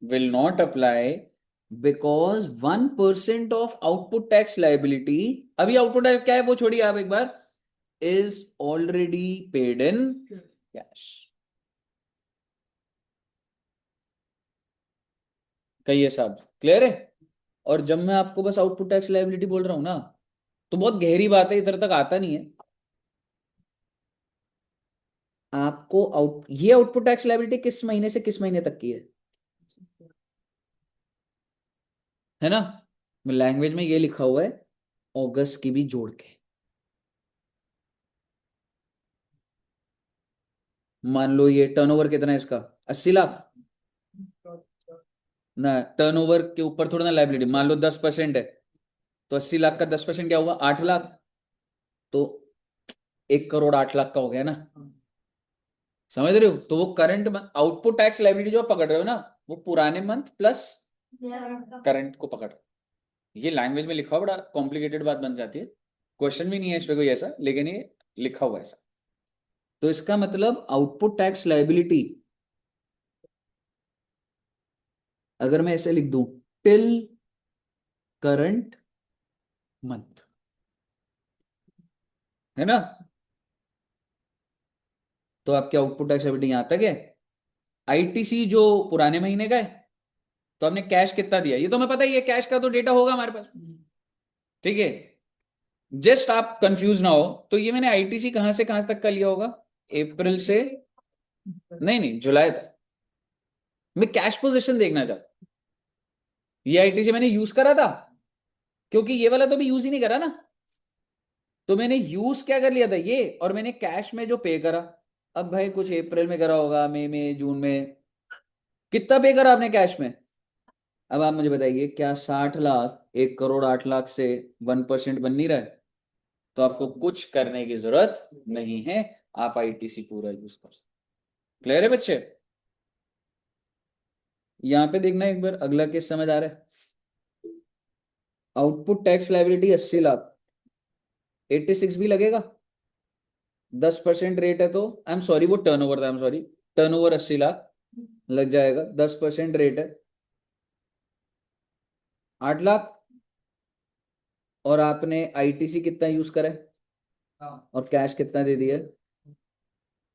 will not apply, because 1% of output tax liability, अभी आउटपुट टैक्स क्या है वो छोड़िए आप एक बार, is already paid in cash. कहिए साहब, क्लियर है? और जब मैं आपको बस आउटपुट टैक्स लाइबिलिटी बोल रहा हूं ना, तो बहुत गहरी बात है, इधर तक आता नहीं है आपको। ये आउटपुट टैक्स लाइबिलिटी किस महीने से किस महीने तक की है ना? लैंग्वेज में ये लिखा हुआ है, अगस्त की भी जोड़ के। मान लो ये टर्नओवर कितना है इसका? 80 लाख ना, टर्नओवर के ऊपर थोड़ा ना लाइबिलिटी, मान लो 10% है, तो 80 लाख का 10% क्या हुआ? 8 लाख। तो 1 करोड़ 8 लाख का हो गया ना, समझ रहे हो? तो वो करंट आउटपुट टैक्स लाइबिलिटी जो आप पकड़ रहे हो ना, वो पुराने मंथ प्लस करंट को पकड़ रहे हो। ये लैंग्वेज में लिखा हुआ, बड़ा कॉम्प्लिकेटेड बात बन जाती है, क्वेश्चन भी नहीं है इस पे कोई ऐसा, लेकिन ये लिखा हुआ है ऐसा। तो इसका मतलब आउटपुट टैक्स लाइबिलिटी अगर मैं ऐसे लिख दूं टिल करंट मंथ, है ना, तो आपके आउटपुट टैक्स लायबिलिटी यहां तक है। आईटीसी जो पुराने महीने का है, तो आपने कैश कितना दिया ये तो हमें पता ही है, कैश का तो डेटा होगा हमारे पास, ठीक है। जस्ट आप कंफ्यूज ना हो, तो ये मैंने आईटीसी कहां से कहां तक का लिया होगा, अप्रैल से, नहीं नहीं जुलाई तक। मैं कैश पोजीशन देखना चाहता हूं, ये आईटीसी मैंने यूज करा था, क्योंकि ये वाला तो भी यूज ही नहीं करा ना, तो मैंने यूज क्या कर लिया था ये, और मैंने कैश में जो पे करा। अब भाई कुछ अप्रैल में करा होगा, मई में, जून में, कितना पे करा आपने कैश में। अब आप मुझे बताइए, क्या 60 लाख 1 करोड़ 8 लाख से 1% बन नहीं रहा है, तो आपको कुछ करने की जरूरत नहीं है, आप आईटीसी पूरा यूज कर सकते। क्लियर है बच्चे। यहां पे देखना एक बार, अगला केस समझ आ रहा है। आउटपुट टैक्स लायबिलिटी 80 लाख, 86 भी लगेगा, 10% रेट है तो, आई एम सॉरी वो टर्नओवर था, I am sorry, turnover 80 lakh लग जाएगा, 10% रेट है 8 लाख, और आपने आईटीसी कितना यूज करा है, और कैश कितना दे दिया है।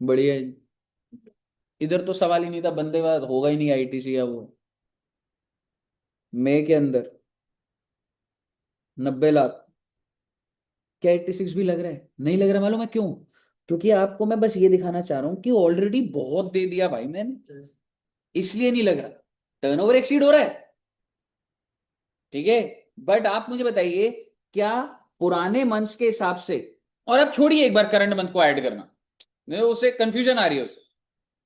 बढ़िया है। इधर तो सवाल ही नहीं था, बंदे बाद होगा ही नहीं आईटीसी या वो। मई के अंदर 90 लाख, क्या 86 भी लग रहा है, नहीं लग रहा, मालूम है क्यों, क्योंकि आपको मैं बस ये दिखाना चाह रहा हूं कि ऑलरेडी बहुत दे दिया भाई मैंने, इसलिए नहीं लग रहा, टर्नओवर एक्सीड हो रहा है, ठीक है। बट आप मुझे बताइए, क्या पुराने मंथ्स के हिसाब से, और आप छोड़िए एक बार करंट मंथ को ऐड करना, नहीं तो उससे कंफ्यूजन आ रही है, उससे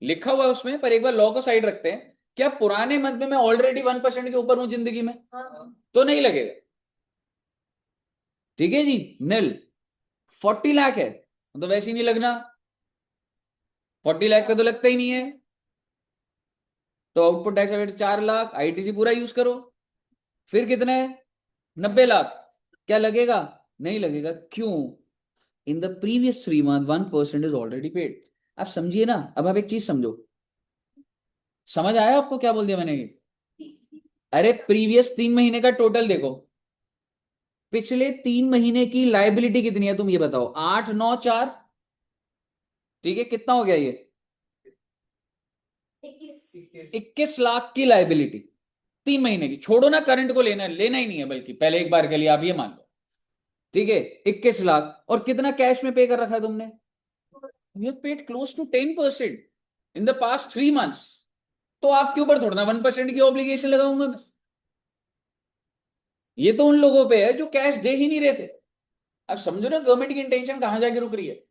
लिखा हुआ है उसमें, पर एक बार लॉ को साइड रखते हैं, क्या पुराने मंथ में मैं ऑलरेडी 1% के ऊपर हूं जिंदगी में, तो नहीं लगेगा, ठीक है जी, नील। 40 लाख है तो वैसे ही नहीं लगना, 40 लाख पे तो लगता ही नहीं है, तो output tax rate 4 lakh, ITC पूरा यूज करो। फिर कितने, 90 लाख, क्या लगेगा, नहीं लगेगा, क्यों, in the previous 3 month 1% is already paid. आप समझिए ना, अब आप एक चीज समझो, समझ आया आपको क्या बोल दिया मैंने ये, अरे प्रीवियस 3 महीने का टोटल देखो, पिछले 3 महीने की लाइबिलिटी कितनी है तुम ये बताओ, 8 9 4, ठीक है, कितना हो गया ये, 21 लाख की लाइबिलिटी, 3 महीने की, छोड़ो ना करंट को, लेना लेना ही नहीं है, बल्कि पहले एक बार के लिए आप ये मान लो, ठीक है, 21 लाख, और कितना कैश में पे कर रखा है तुमने, you have paid close to 10% in the past 3 months, तो आपके ऊपर थोड़ा ना 1% की ऑब्लिगेशन लगाऊंगा मैं, ये तो उन लोगों पे है जो कैश दे ही नहीं रहे थे। अब समझो ना गवर्नमेंट की इंटेंशन कहां जाके रुक रही है,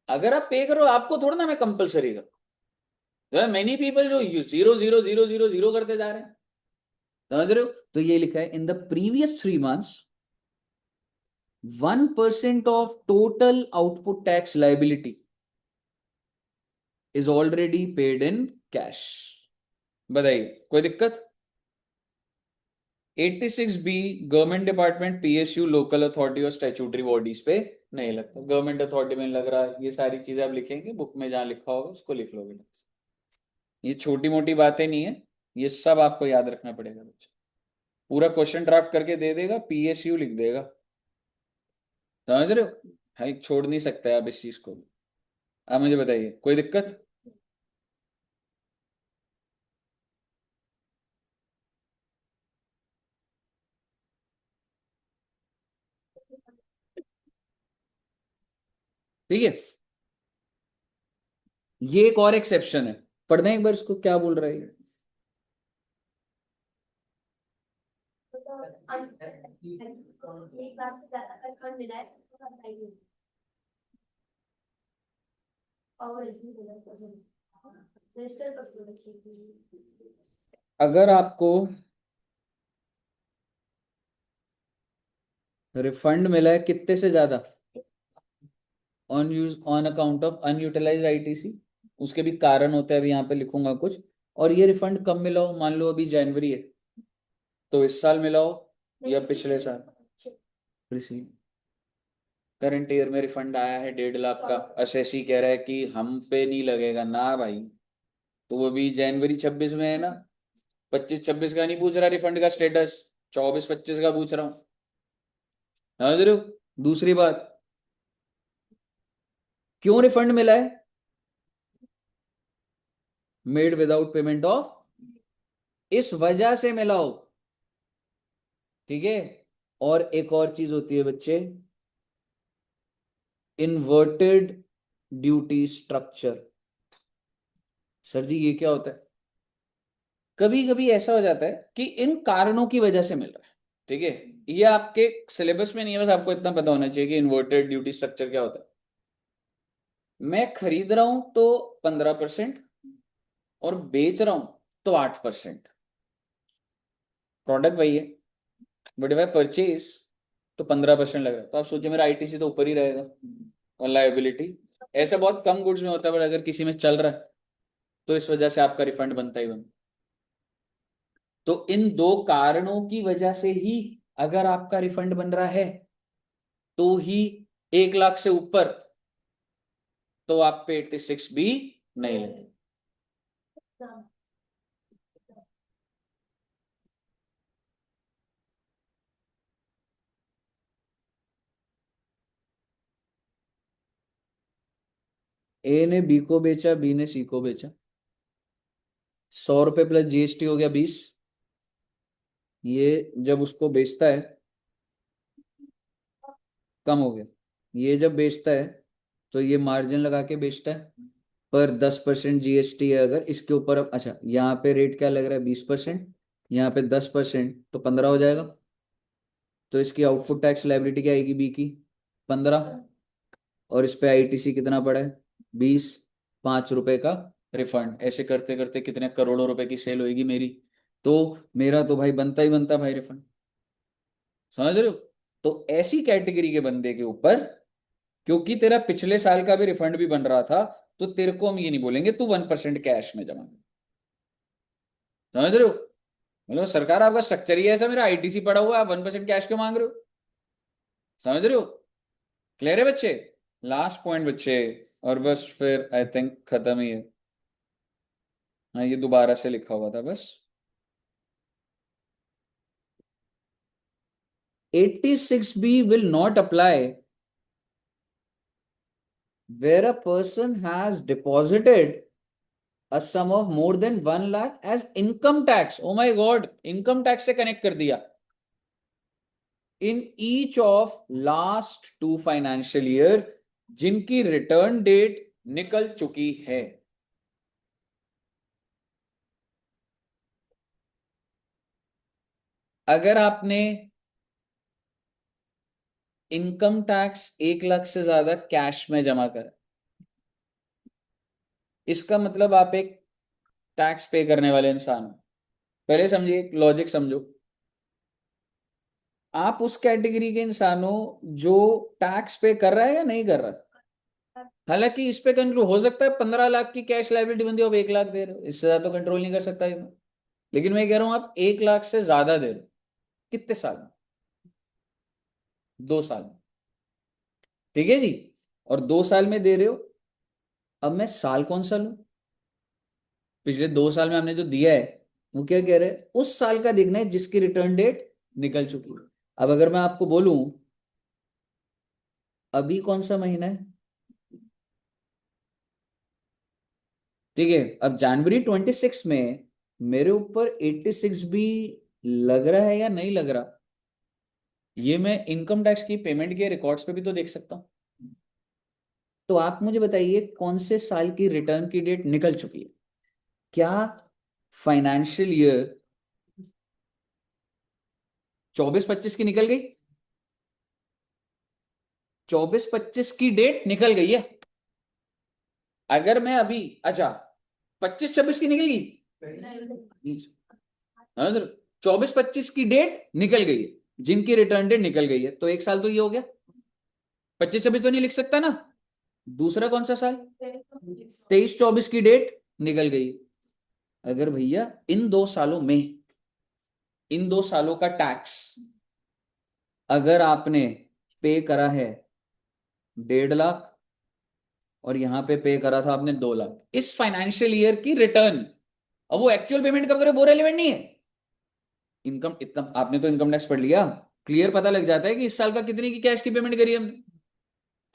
अगर आप पे करो आपको थोड़ा ना मैं कंपलसरी करूं, मेनी पीपल जो 0 0 0 0 0 0 करते जा रहे हैं, समझ रहे हो, तो ये लिखा है in the previous 3 months 1% of total output tax liability is already paid in cash। बताइए कोई दिक्कत। 86 B government department, PSU, local authority और स्टैट्यूटरी बॉडीज पे नहीं लगता, गवर्नमेंट अथॉरिटी में लग रहा है, ये सारी चीजें आप लिखेंगे बुक में, जहां लिखा होगा उसको लिख लोगे, ये छोटी मोटी बातें नहीं है, ये सब आपको याद रखना पड़ेगा बच्चे, पूरा क्वेश्चन ड्राफ्ट करके दे देगा, पीएसयू लिख देगा, समझ रहे हो, भाई छोड़ नहीं सकते आप इस चीज को। आप मुझे बताइए कोई दिक्कत। ठीक है, ये एक और एक्सेप्शन है, पढ़ दें एक बार इसको, क्या बोल रहा है ये? एक बार से ज्यादा का फंड मिला है तो हम आएंगे। और इसमें रजिस्टर पर अगर आपको रिफंड मिला है कितने से ज्यादा, on use on account of unutilised ITC, उसके भी कारण होते हैं, अभी यहाँ पे लिखूंगा कुछ, और ये रिफंड कब मिला हो, मान लो अभी जनवरी है, तो इस साल मिला हो या पिछले साल, करंट ईयर में रिफंड आया है 1.5 लाख का, एसएससी कह रहा है कि हम पे नहीं लगेगा ना भाई, तो वो भी जनवरी 26 में है ना, 25-26 का नहीं पूछ रहा रिफंड का स्टेटस, 24-25 का पूछ रहा हूं, समझ रहे हो? दूसरी बात, क्यों रिफंड मिला है? मेड विदाउट पेमेंट ऑफ, इस वजह से मिला हो, ठीक है। और एक और चीज होती है बच्चे, इन्वर्टेड ड्यूटी स्ट्रक्चर। सर जी ये क्या होता है? कभी कभी ऐसा हो जाता है कि इन कारणों की वजह से मिल रहा है, ठीक है। ये आपके सिलेबस में नहीं है, बस आपको इतना पता होना चाहिए कि इन्वर्टेड ड्यूटी स्ट्रक्चर क्या होता है। मैं खरीद रहा हूं तो 15% और बेच रहा हूं तो 8%। प्रोडक्ट वही है, बट if I परचेज तो 15% लग रहा है, तो आप सोचिए मेरा आईटीसी तो ऊपर ही रहेगा और लायबिलिटी। ऐसा बहुत कम गुड्स में होता है, बट अगर किसी में चल रहा है तो इस वजह से आपका रिफंड बनता ही बनता। तो इन दो कारणों की वजह से ही अगर आपका रिफंड बन रहा है तो ही 1 लाख से ऊपर तो आप पे 86 भी नहीं लगे। ए ने बी को बेचा, बी ने सी को बेचा, 100 रुपए प्लस जीएसटी हो गया 20। ये जब उसको बेचता है, कम हो गया। ये जब बेचता है तो ये मार्जिन लगा के बेचता है, पर 10% जीएसटी है अगर इसके ऊपर। अब अच्छा, यहाँ पे रेट क्या लग रहा है? 20%, यहाँ पे 10% तो 15 हो जाएगा। तो इसकी आउटपुट टैक्स लायबिलिटी क्या आएगी बी की? 15। और इस पे आईटीसी कितना पड़ा है? 20। 5 रुपए का रिफंड। ऐसे करते करते कितने करोड़ों रुपए की सेल होगी मेरी, तो मेरा तो भाई बनता ही बनता भाई रिफंड। समझ रहे हो? तो ऐसी कैटेगरी के बंदे के ऊपर, क्योंकि तेरा पिछले साल का भी रिफंड भी बन रहा था, तो तेरे को हम ये नहीं बोलेंगे तू 1% कैश में जमा कर। समझ रहे हो? मतलब सरकार आपका स्ट्रक्चर ही है ऐसा, मेरा आईटीसी पड़ा हुआ है, आप 1% कैश क्यों मांग रहे हो? समझ रहे हो? क्लियर है बच्चे? लास्ट पॉइंट बच्चे, और बस फिर आई थिंक खत्म ही है। हाँ, ये दोबारा से लिखा हुआ था बस। 86B will not apply where a person has deposited a sum of more than 1 lakh as income tax. Oh my god, income tax से कनेक्ट कर दिया। In each of last 2 financial year जिनकी रिटर्न डेट निकल चुकी है। अगर आपने income tax 1 lakh से ज्यादा कैश में जमा करा, इसका मतलब आप एक टैक्स पे करने वाले इंसान हो। पहले समझिए, एक लॉजिक समझो। आप उस कैटेगरी के इंसान हो जो टैक्स पे कर रहा है या नहीं कर रहा है? हालांकि इस पे कंट्रोल हो सकता है, 15 लाख की कैश लायबिलिटी बनती है, आप 1 लाख दे रहे हो, इससे ज्यादा तो कंट्रोल नहीं कर सकता ये मैं। लेकिन मैं कह रहा हूं आप 1 लाख से ज्यादा दे रहे हो। कितने साल में? 2 साल में, ठीक है जी। और 2 साल में दे रहे हो। अब मैं साल कौन सा लूं? पिछले 2 साल में हमने जो दिया है, वो क्या कह रहे हैं? उस साल का देखना है जिसकी रिटर्न डेट निकल चुकी है। अब अगर मैं आपको बोलूं अभी कौन सा महीना है, ठीक है, अब जनवरी 26 में मेरे ऊपर 86 भी लग रहा है या नहीं लग रहा, ये मैं इनकम टैक्स की पेमेंट के रिकॉर्ड्स पे भी तो देख सकता हूं। तो आप मुझे बताइए कौन से साल की रिटर्न की डेट निकल चुकी है? क्या फाइनेंशियल ईयर 24-25 की निकल गई? 24-25 की डेट निकल गई है। अगर मैं अभी, अच्छा, 25-26 की निकल गई, 24-25 की डेट निकल गई है, जिनकी रिटर्न डेट निकल गई है, तो एक साल तो ये हो गया। 25-26 तो नहीं लिख सकता ना। दूसरा कौन सा साल? 23-24 की डेट निकल गई। अगर भैया इन 2 सालों का टैक्स अगर आपने पे करा है 1.5 लाख, और यहां पे करा था आपने 2 लाख, इस फाइनेंशियल ईयर की रिटर्न अब वो एक्चुअल पेमेंट कब करे वो रेलिवेंट नहीं है। इनकम इतना आपने तो इनकम टैक्स पढ़ लिया, क्लियर पता लग जाता है कि इस साल का कितने की कैश की पेमेंट करी हमने।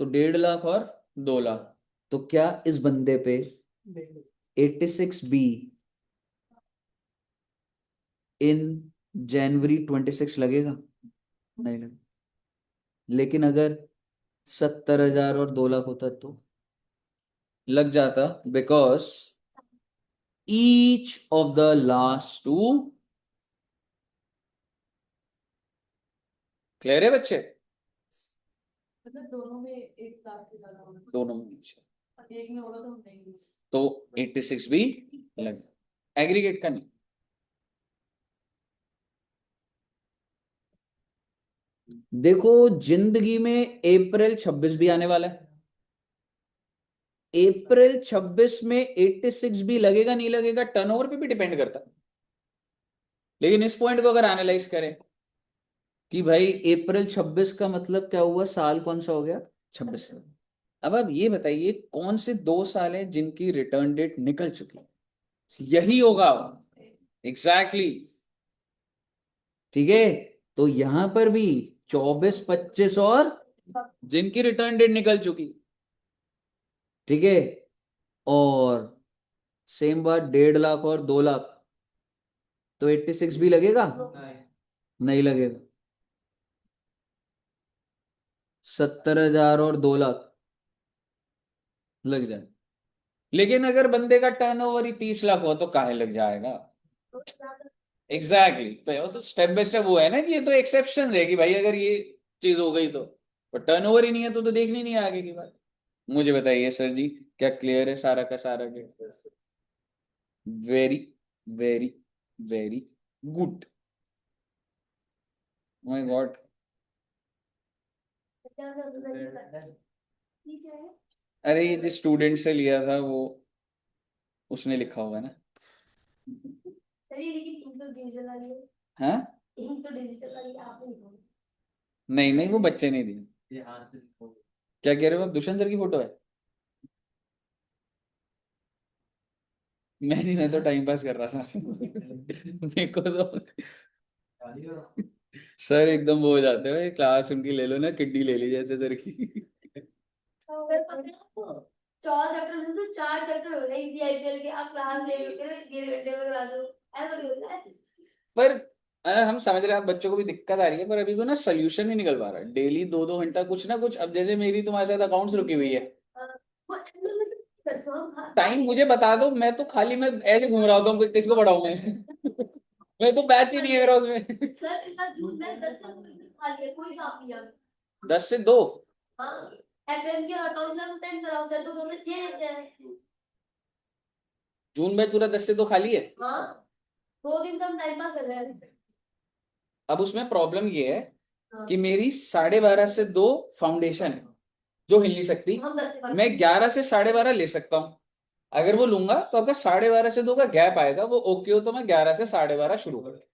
तो 1.5 लाख और 2 लाख, तो क्या इस बंदे पे नहीं 86B इन जनवरी 26 लगेगा? नहीं लगेगा। लेकिन अगर 70,000 और 2 लाख होता तो लग जाता, because each of the last two, clear है बच्चे? मतलब दोनों में एक लाख से ज्यादा होगा, दोनों में नीचे, और एक में होगा तो हम नहीं लेंगे। तो 86B लग, एग्रीगेट का नहीं। देखो जिंदगी में अप्रैल 26 भी आने वाला है। अप्रैल 26 में 86 भी लगेगा नहीं लगेगा टर्नओवर पे भी डिपेंड करता है। लेकिन इस पॉइंट को अगर एनालाइज करें कि भाई अप्रैल 26 का मतलब क्या हुआ, साल कौन सा हो गया, 26। अब आप ये बताइए कौन से 2 साल हैं जिनकी रिटर्न डेट निकल चुकी है, यही होगा एग्जैक्टली exactly। ठीक है, तो यहां पर भी 24, 25 और जिनकी रिटर्न डेट निकल चुकी, ठीक है, और सेम बात 1.5 लाख और 2 लाख, तो 86 भी लगेगा? नहीं लगेगा। 70,000 और 2 लाख लग जाए। लेकिन अगर बंदे का टर्नओवर ही 30 लाख हो तो काहे लग जाएगा? Exactly exactly। वो तो स्टेप बाय स्टेप वो है ना कि ये तो एक्सेप्शन है कि भाई अगर ये चीज हो गई तो, पर टर्नओवर ही नहीं है तो देखनी नहीं है आगे की बात। मुझे बताइए सर जी, क्या क्लियर है सारा का सारा? Very very very good, my God. अरे ये जिस स्टूडेंट से लिया था वो, उसने लिखा होगा ना। चलिए लेकिन इन तो डिजिटल वाली है, हाँ इन तो डिजिटल वाली आपने लिखा नहीं नहीं, वो बच्चे नहीं दिए। क्या कह रहे हो आप, दुष्यंत सर की फोटो है? मैं नहीं, मैं तो टाइम पास कर रहा था मेरे को तो सर एकदम वो हो जाते हैं, क्लास उनकी ले लो ना, किड्डी ले ली जैसे सर की। अगर पता है आपको 4 चैप्टर में तो 4 चैप्टर हो गए इसी आईपीएल के, आप क्लास ले लो के 1.5 घंटे में करा दो, ऐसा नहीं होता है। पर हम समझ रहे हैं आप बच्चों को भी दिक्कत आ रही है, पर अभी को ना सोल्यूशन नहीं निकल पा रहा है। डेली 2-2 घंटा कुछ ना कुछ, अब जैसे मेरी तुम्हारे साथ अकाउंट्स रुकी हुई है, वो कंफर्म टाइम मुझे बता दो, मैं तो खाली मैं ऐसे घूम रहा होता हूँ, किसको पढ़ाऊं मैं मैं तो बैच ही नहीं है मेरा उसमें सर इतना जून में 10 से खा लिया, कोई काम नहीं है। 10 से 2? हाँ एफएम के अकाउंट में 10 कराओ सर, तो 2 से 6 लेते हैं। जून बैच पूरा 10 से 2 खाली है। हाँ 2 दिन से हम टाइम पास कर रहे हैं। अब उसमें प्रॉब्लम ये है हाँ। कि मेरी 12:30 से 2 फाउंडेशन है जो हिल नहीं सकती, हम 10 से 5 मैं 11 से 12:30 ले सकता हूँ। अगर वो लूंगा तो आपका 12:30 से 2 का गैप आएगा, वो ओके हो तो मैं 11 से 12:30 शुरू कर,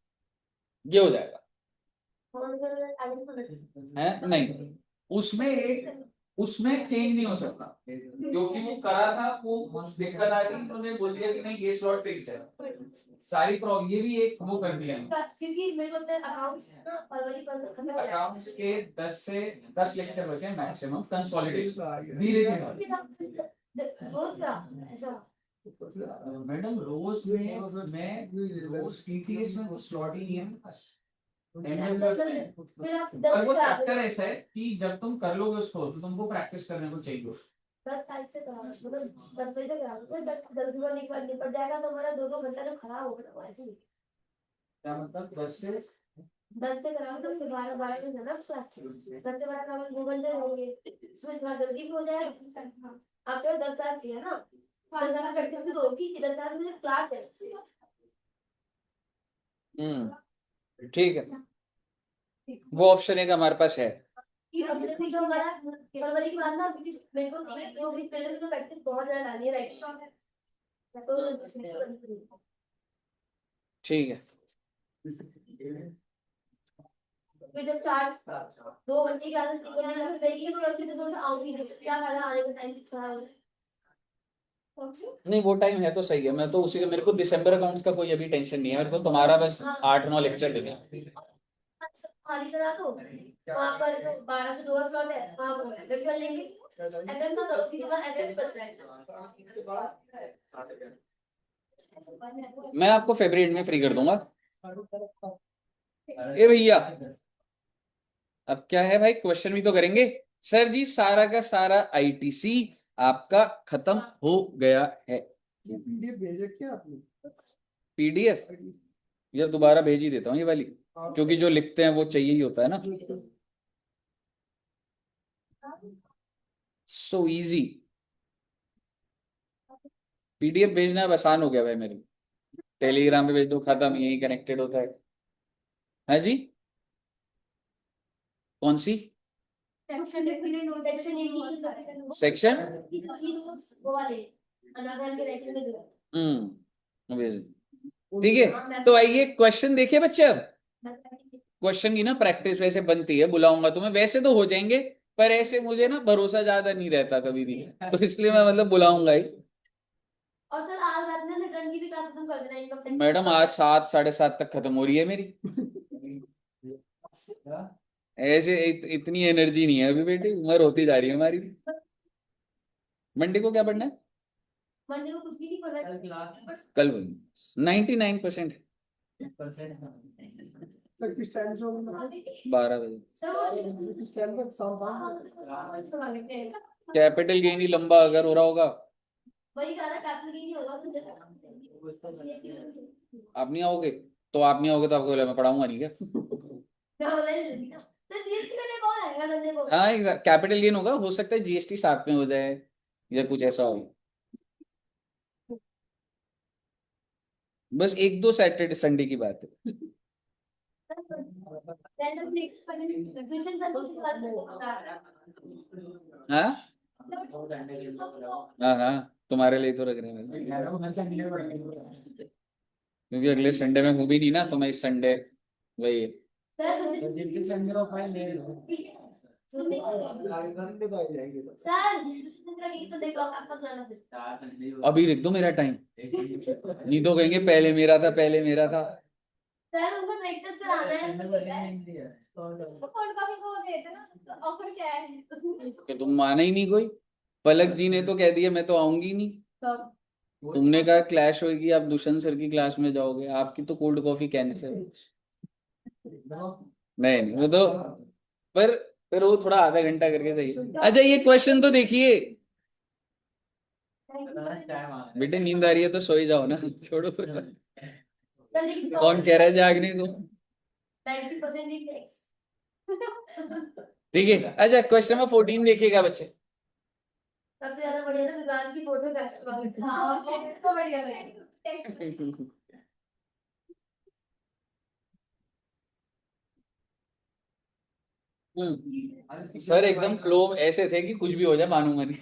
ये हो जाएगा। फोन कर आगे पढ़ है नहीं, उसमें चेंज नहीं हो सकता क्योंकि वो करा था, वो कुछ दिक्कत आ गई तो उन्होंने बोल दिया कि नहीं ये स्लॉट फिक्स है। सारी प्रॉब्लम ये भी एक वो कर दिया क्योंकि मेरे को लगता है अकाउंट्स ना फरवरी पर खत्म हो जाएगा। अकाउंट्स के 10 लेक्चर बचे हैं मैक्सिमम, कंसोलिडेशन धीरे धीरे। रोज का ऐसा मैडम रोज में मैं रोज टीटीएस में कुछ स्लॉट ही नहीं है। फिर आप 10 और से वो करा चैप्टर दो, ऐसा है कि जब तुम कर लोगे उसको तो तुमको प्रैक्टिस करने को चाहिए। 10 तारीख से करा दो, मतलब 10 बजे से करा दो, तो जल्दी में निपट जाएगा, तो हमारा 2-2 घंटा जो खराब हो गया ना ऐसे ही। क्या मतलब 10 से करा दो, 10 से 12, 12 में है ना क्लास, 10 से 12 का 2 घंटे होंगे, उसमें थोड़ा जल्दी भी हो जाएगा। आपके 10 क्लास चाहिए ना, 10 प्रैक्टिस भी तो होगी कि 10 बजे क्लास है। ठीक है, वो ऑप्शन एक हमारे पास है। कि अभी देखो जो हमारा फरवरी के बाद ना, क्योंकि मेरे को 2 दिन पहले से तो प्रैक्टिस बहुत ज्यादा डाली है राइटिंग तो ठीक है, फिर जब 2 घंटे की आदत 3 घंटे की आदत रहेगी तो वैसे तो 2 से आऊंगी नहीं, क्या फायदा आने का टाइम खराब हो जाए। नहीं वो टाइम है तो सही है, मैं तो उसी, मेरे को दिसंबर अकाउंट्स का कोई अभी टेंशन नहीं है, मेरे को तुम्हारा बस 8-9 लेक्चर लेने हैं। खाली करा दो, वहाँ पर जो 12 से 2 का स्लॉट है वहाँ पर एफएम कर लेंगे। एफएम का करो, सीधे बाद एफएम बस है। मैं आपको फरवरी में फ्री कर दूंगा। ए भैया, अब क्या है भाई, क्वेश्चन भी तो करेंगे। सर जी सारा का सारा आईटीसी आपका खत्म हो गया है। ये पीडीएफ भेजे क्या आपने? पीडीएफ यार दोबारा भेज ही देता हूँ ये वाली, क्योंकि जो लिखते हैं वो चाहिए ही होता है ना। सो इजी, पीडीएफ भेजना अब आसान हो गया भाई मेरे, टेलीग्राम पे भेज दो, खत्म, यही कनेक्टेड होता है जी। कौन सी सेक्शन सेक्शन? वो वाले अनाधार के रैंकिंग में जो भेज दो। ठीक है, तो आइए क्वेश्चन देखिए बच्चे। अब क्वेश्चन की ना प्रैक्टिस वैसे बनती है, बुलाऊंगा तुम्हें, वैसे तो हो जाएंगे, पर ऐसे मुझे ना भरोसा ज्यादा नहीं रहता कभी भी, तो इसलिए मैं मतलब बुलाऊंगा ही। और सर आज रात में रिटर्न की भी क्लास खत्म कर देना इनकम टैक्स। मैडम आज 7 साढ़े 7 तक खत्म हो रही है मेरी। ऐसे इतनी एनर्जी नहीं है अभी बेटी, उम्र होती जा रही है हमारी। मंडे को क्या पढ़ना है? मंडे को कुछ भी नहीं पढ़ रहा। कल 99%। सर किस टाइम से होगा? 12 बजे। सर किस टाइम तक? शाम 5 कैपिटल गेन ही लंबा अगर हो रहा होगा। वही कहा था कैपिटल गेन ही होगा उसमें। आप नहीं आओगे तो आप नहीं आओगे तो आपको बोला मैं पढ़ाऊंगा नहीं क्या? मैं ऑनलाइन ले लूंगी ना। तो जीएसटी करने कौन आएगा संडे को? हाँ एग्जैक्ट, कैपिटल गेन होगा, हो सकता है जीएसटी साथ में हो जाए या कुछ ऐसा हो। बस 1-2 सैटरडे संडे की बात है। रैंडम नेक्स्ट ट्यूशन सर की बात हाँ हाँ हाँ, तुम्हारे लिए तो रख रहे हैं वैसे। क्योंकि अगले संडे में हूँ भी नहीं ना, तो मैं इस संडे वही। सर सर अभी लिख दो मेरा टाइम, नहीं तो कहेंगे पहले मेरा था, पहले मेरा था। सर उनको प्रैक्टिस कराना है। तो कौन काफी वो देते ना, तो ऑफर क्या है? कि तुम माना ही नहीं कोई, पलक जी ने तो कह दिया मैं तो आऊंगी नहीं। कब? तुमने कहा क्लैश होगी, आप दुष्यंत सर की क्लास में जाओगे, आपकी तो कोल्ड कॉफी कैंसिल। नहीं नहीं वो तो, पर फिर वो थोड़ा आधा घंटा करके सही। अच्छा ये क्वेश्चन तो देखिए बेटे, नींद आ रही है तो सो ही जाओ ना, छोड़ो। कौन कह रहा है जागने को? 90% ही टैक्स। ठीक है, अच्छा क्वेश्चन नंबर 14 देखिएगा बच्चे। सबसे ज्यादा बढ़िया तो विकास की फोटो का। हाँ तो बढ़िया लगेगा। सर एकदम फ्लो ऐसे थे कि कुछ भी हो जाए मानूंगा नहीं।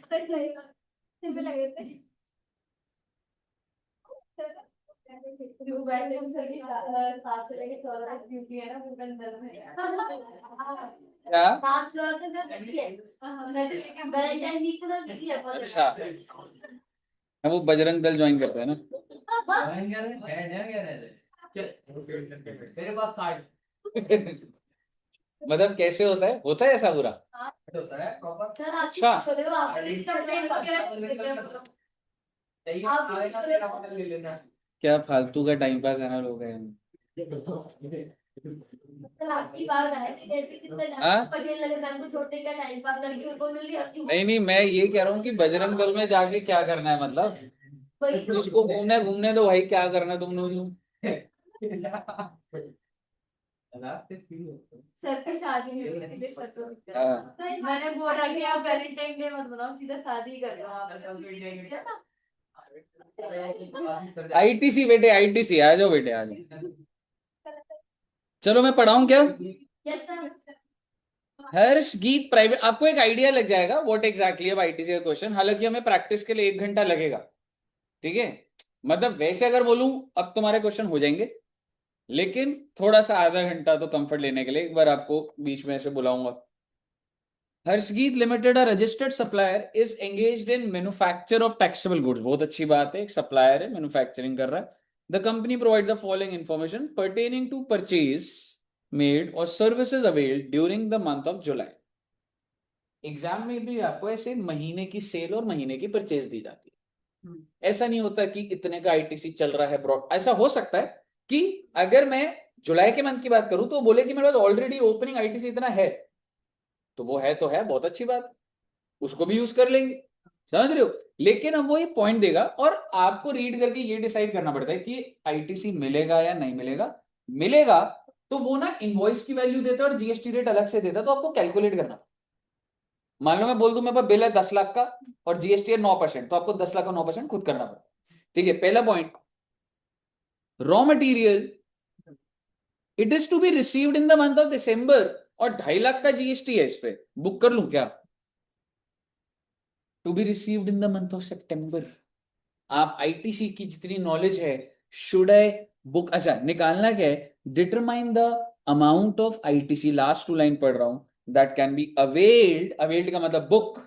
सिंपल लगे थे। जो वैसे भी सभी 7 से लेके 14 तक ड्यूटी है ना, वो अंदर में क्या? 7 फ्लोर तक जब बिजी है, वैलेंटाइन वीक को बिजी है बहुत अच्छा, हम वो बजरंग दल ज्वाइन करते हैं ना। मेरे पास साइड मतलब कैसे होता है ऐसा पूरा? होता है प्रॉपर। सर आप अच्छा। कुछ करो, आप कंप्लेंट वगैरह आप ले लेना। क्या फालतू का टाइम पास है ना लोग हैं। सर आपकी बात है कि कैसे कितने हाँ? पटेल नगर मैम को छोड़ने का टाइम पास लड़कियों को मिल रही है आपकी। नहीं नहीं, मैं ये कह रहा हूँ कि बजरंग दल में जाके क्या करना है, मतलब वही तो उसको घूमने घूमने दो भाई, क्या करना है तुम लोग। सर की शादी नहीं हुई इसलिए सर को दिक्कत है। हाँ। मैंने बोला कि आप वैलेंटाइन डे मत बनाओ, सीधा शादी कर लो आप। आईटीसी बेटे, आईटीसी आ जाओ बेटे, आ जाओ। चलो मैं पढ़ाऊं क्या? Yes sir. हर्ष गीत प्राइवेट, आपको एक आइडिया लग जाएगा व्हाट एग्जैक्टली अब आईटीसी का क्वेश्चन, हालांकि हमें प्रैक्टिस के लिए 1 घंटा लगेगा। ठीक है, मतलब वैसे अगर बोलूं अब तुम्हारे क्वेश्चन हो जाएंगे, लेकिन थोड़ा सा आधा घंटा तो कंफर्ट लेने के लिए एक बार आपको बीच में ऐसे बुलाऊंगा। Harshgeet limited a registered supplier is engaged in manufacture of taxable goods, बहुत अच्छी बात है, एक सप्लायर है, मैन्युफैक्चरिंग कर रहा है. The company provide the following information pertaining to purchase made और services availed during the month of July. Exam में भी आपको ऐसे महीने की सेल और महीने की परचेज दी जाती है. ऐसा नहीं होता कि इतने का आईटीसी चल रहा है ब्रॉड. ऐसा हो सकता है कि अगर मैं जुलाई के मंथ की बात करूं तो बोले कि मेरे पास ऑलरेडी ओपनिंग आईटीसी इतना है, तो वो है तो है, बहुत अच्छी बात, उसको भी यूज कर लेंगे. समझ रहे हो. लेकिन अब वो ये पॉइंट देगा और आपको रीड करके ये डिसाइड करना पड़ता है कि आईटीसी मिलेगा या नहीं मिलेगा. मिलेगा तो वो ना इनवॉइस की वैल्यू देता है और जीएसटी रेट अलग से देता है, तो आपको कैलकुलेट करना. मान लो मैं बोल दूं मेरे पास बिल है 10 लाख का और जीएसटी है 9%, तो आपको 10 लाख का 9% खुद करना पड़ता. ठीक है. पहला point, raw material it is to be received in the month of December, और 2.5 लाख का जीएसटी है इस पे, बुक कर लूं क्या? To be received in the month of September. आप आईटीसी की जितनी नॉलेज है, शुड आई बुक, अच्छा निकालना क्या है, determine the amount of ITC, last 2 line पढ़ रहा हूं, that can be availed, availed का मतलब book,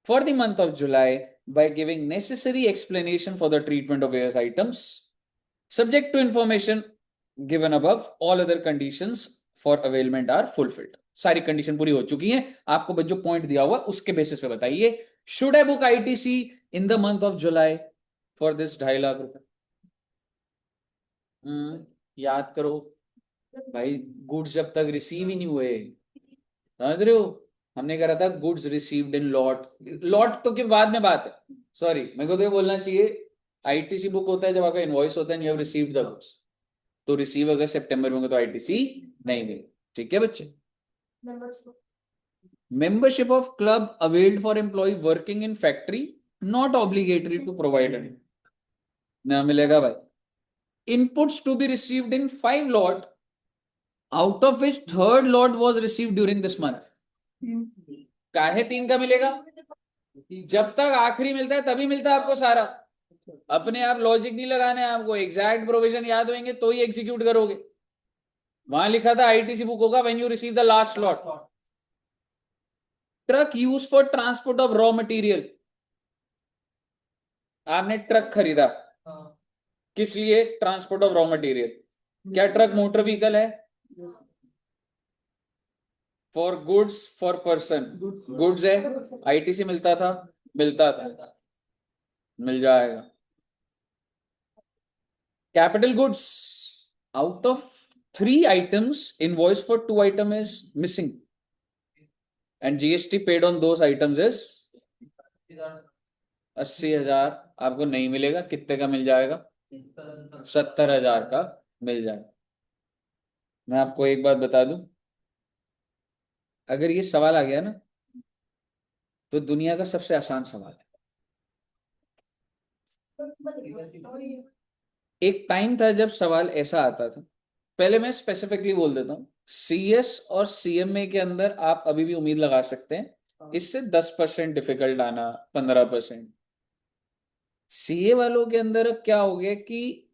for the month of July by giving necessary explanation for the treatment of various items subject to information given above. All other conditions for availment are fulfilled. सारी condition पूरी हो चुकी हैं. आपको बस जो पॉइंट दिया हुआ उसके बेसिस पे बताइए, should I book ITC in the month of July for this 2.5 lakh रुपए. याद करो भाई, गुड्स जब तक रिसीव ही नहीं हुए, समझ रहे हो, हमने करा था goods received in lot. Lot तो के बाद में बात है, सॉरी मेरे को तो ये बोलना चाहिए, आईटीसी बुक होता है जब आपका इनवॉइस होता है, you have received the goods. तो रिसीव अगर सितंबर में होंगे तो आईटीसी नहीं मिले. ठीक है बच्चे. Membership of club availed for employ working in factory not obligatory to provide ना मिलेगा भाई. Inputs to be received in 5 lot out of which third lot was received during this month. काहे 3 का मिलेगा? जब तक आखिरी मिलता है तभी मिलता है आपको सारा. अपने आप लॉजिक नहीं लगाने, आपको एग्जैक्ट प्रोविजन याद होंगे तो ही एग्जीक्यूट करोगे. वहां लिखा था आईटीसी बुक होगा when you receive the last lot. Truck use for transport of raw material. आपने ट्रक खरीदा किस लिए? Transport of raw material. क्या ट्रक मोटर व्हीकल है? For goods for person. Goods है, आईटीसी मिलता था, मिलता था, मिल जाएगा. Capital goods, out of 3 items invoice for 2 items is missing and GST paid on those items is 80,000. आपको नहीं मिलेगा. कितने का मिल जाएगा? 70,000 का मिल जाएगा. मैं आपको एक बात बता दूं, अगर ये सवाल आ गया ना तो दुनिया का सबसे आसान सवाल है. एक टाइम था जब सवाल ऐसा आता था, पहले मैं स्पेसिफिकली बोल देता हूं, सीएस और सीएमए के अंदर आप अभी भी उम्मीद लगा सकते हैं, इससे 10% डिफिकल्ट आना, 15%. सीए वालों के अंदर अब क्या हो गया कि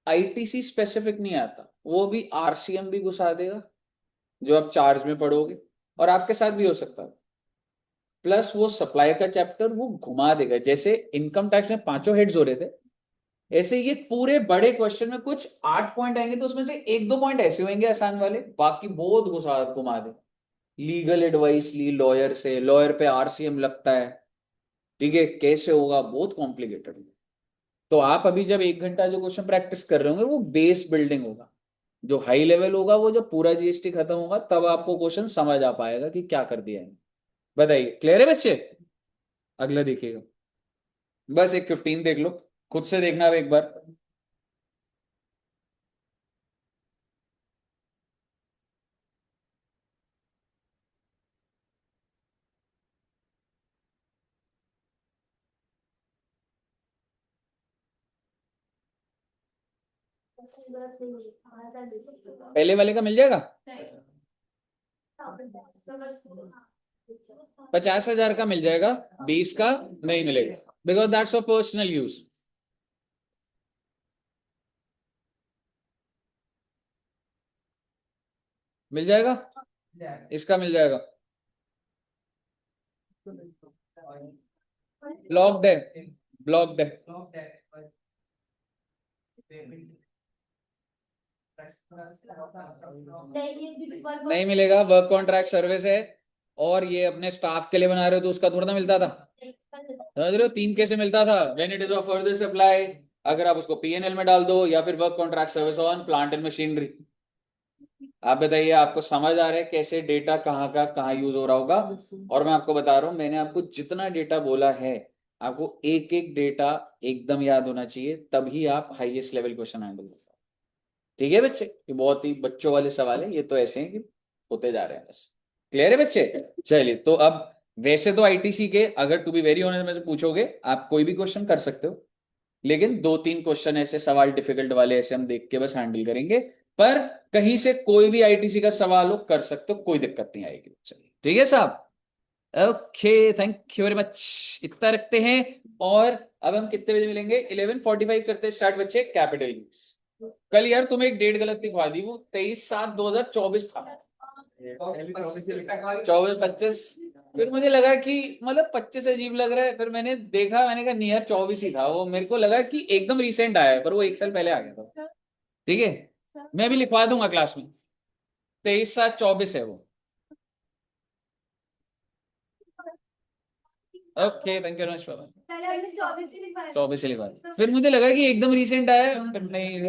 आईटीसी स्पेसिफिक नहीं आता, वो भी आरसीएम भी घुसा देगा जो आप चार्ज में पढ़ोगे, और आपके साथ भी हो सकता है. प्लस वो सप्लाई का चैप्टर वो घुमा देगा. जैसे इनकम टैक्स में 5 हेड्स हो रहे थे, ऐसे ये पूरे बड़े क्वेश्चन में कुछ 8 पॉइंट आएंगे तो उसमें से 1-2 पॉइंट ऐसे होंगे आसान वाले, बाकी बहुत घुमा दे. लीगल एडवाइस ली लॉयर से, लॉयर पे आरसीएम लगता है. ठीक है, कैसे होगा, बहुत कॉम्प्लिकेटेड. तो आप अभी जब 1 घंटा जो क्वेश्चन प्रैक्टिस कर रहे होंगे वो बेस बिल्डिंग होगा. जो हाई लेवल होगा वो जब पूरा जीएसटी खत्म होगा तब आपको क्वेश्चन समझ आ पाएगा कि क्या कर दिया है. बताइए, क्लियर है बच्चे? अगला देखिएगा, बस एक 15 देख लो, खुद से देखना अब एक बार. पहले वाले का मिल जाएगा. 50,000 का मिल जाएगा, 20 का नहीं मिलेगा, because that's for personal use. मिल जाएगा, इसका मिल जाएगा. ब्लॉक्ड है, ब्लॉक्ड है। नहीं ये भी वर्क नहीं मिलेगा, वर्क कॉन्ट्रैक्ट सर्विस है और ये अपने स्टाफ के लिए बना रहे हो तो उसका थोड़ा ना मिलता था, समझ रहे हो? 3 कैसे मिलता था, when it is of further supply, अगर आप उसको पीएनएल में डाल दो, या फिर work contract service on plant and machinery. आप बताइए, आपको समझ आ रहा है कैसे डेटा कहाँ का कहाँ यूज हो रहा होगा? और मैं आपको बता रहा हूं, मैंने आपको जितना डेटा बोला है, आपको एक एक डेटा एकदम याद होना चाहिए, तभी आप हाईएस्ट लेवल क्वेश्चन हैंडल कर पाओ। ठीक है बच्चे, ये बहुत ही बच्चों वाले सवाल है, ये तो ऐसे हैं कि होते जा रहे हैं बस। क्लियर है बच्चे? चलिए, तो अब वैसे तो आईटीसी के अगर टू बी वेरी ऑनेस्ट में से पूछोगे, आप कोई भी क्वेश्चन कर सकते हो, लेकिन 2-3 क्वेश्चन ऐसे सवाल डिफिकल्ट वाले ऐसे हम देख के बस हैंडल करेंगे। पर कहीं से कोई भी आईटीसी का सवाल हो कर सकते हो, कोई दिक्कत नहीं आएगी। चलिए ठीक है साहब, okay, thank you very much, इतना रखते हैं। और अब हम कितने बजे मिलेंगे? 11:45 करते हैं स्टार्ट बच्चे, कैपिटल लीव्स। कल यार तुम्हें एक डेट गलत लिखवा दी, वो 23/7/2024 था, 24-25। फिर मुझे लगा कि मतलब 25 अजीब लग रहा है, फिर मैंने देखा, मैंने कहा नियर 24 ही था वो, मेरे को लगा कि एकदम रिसेंट आया है, पर वो 1 साल पहले आ गया था। ठीक है, मैं भी लिखवा दूंगा क्लास में, 23/7/24 है वो। Okay, thank you very much. पहले हमने 24 ही लिखवाया 24 ही लिखवा दिया। फिर मुझे लगा कि एकदम रिसेंट आया है, फिर नहीं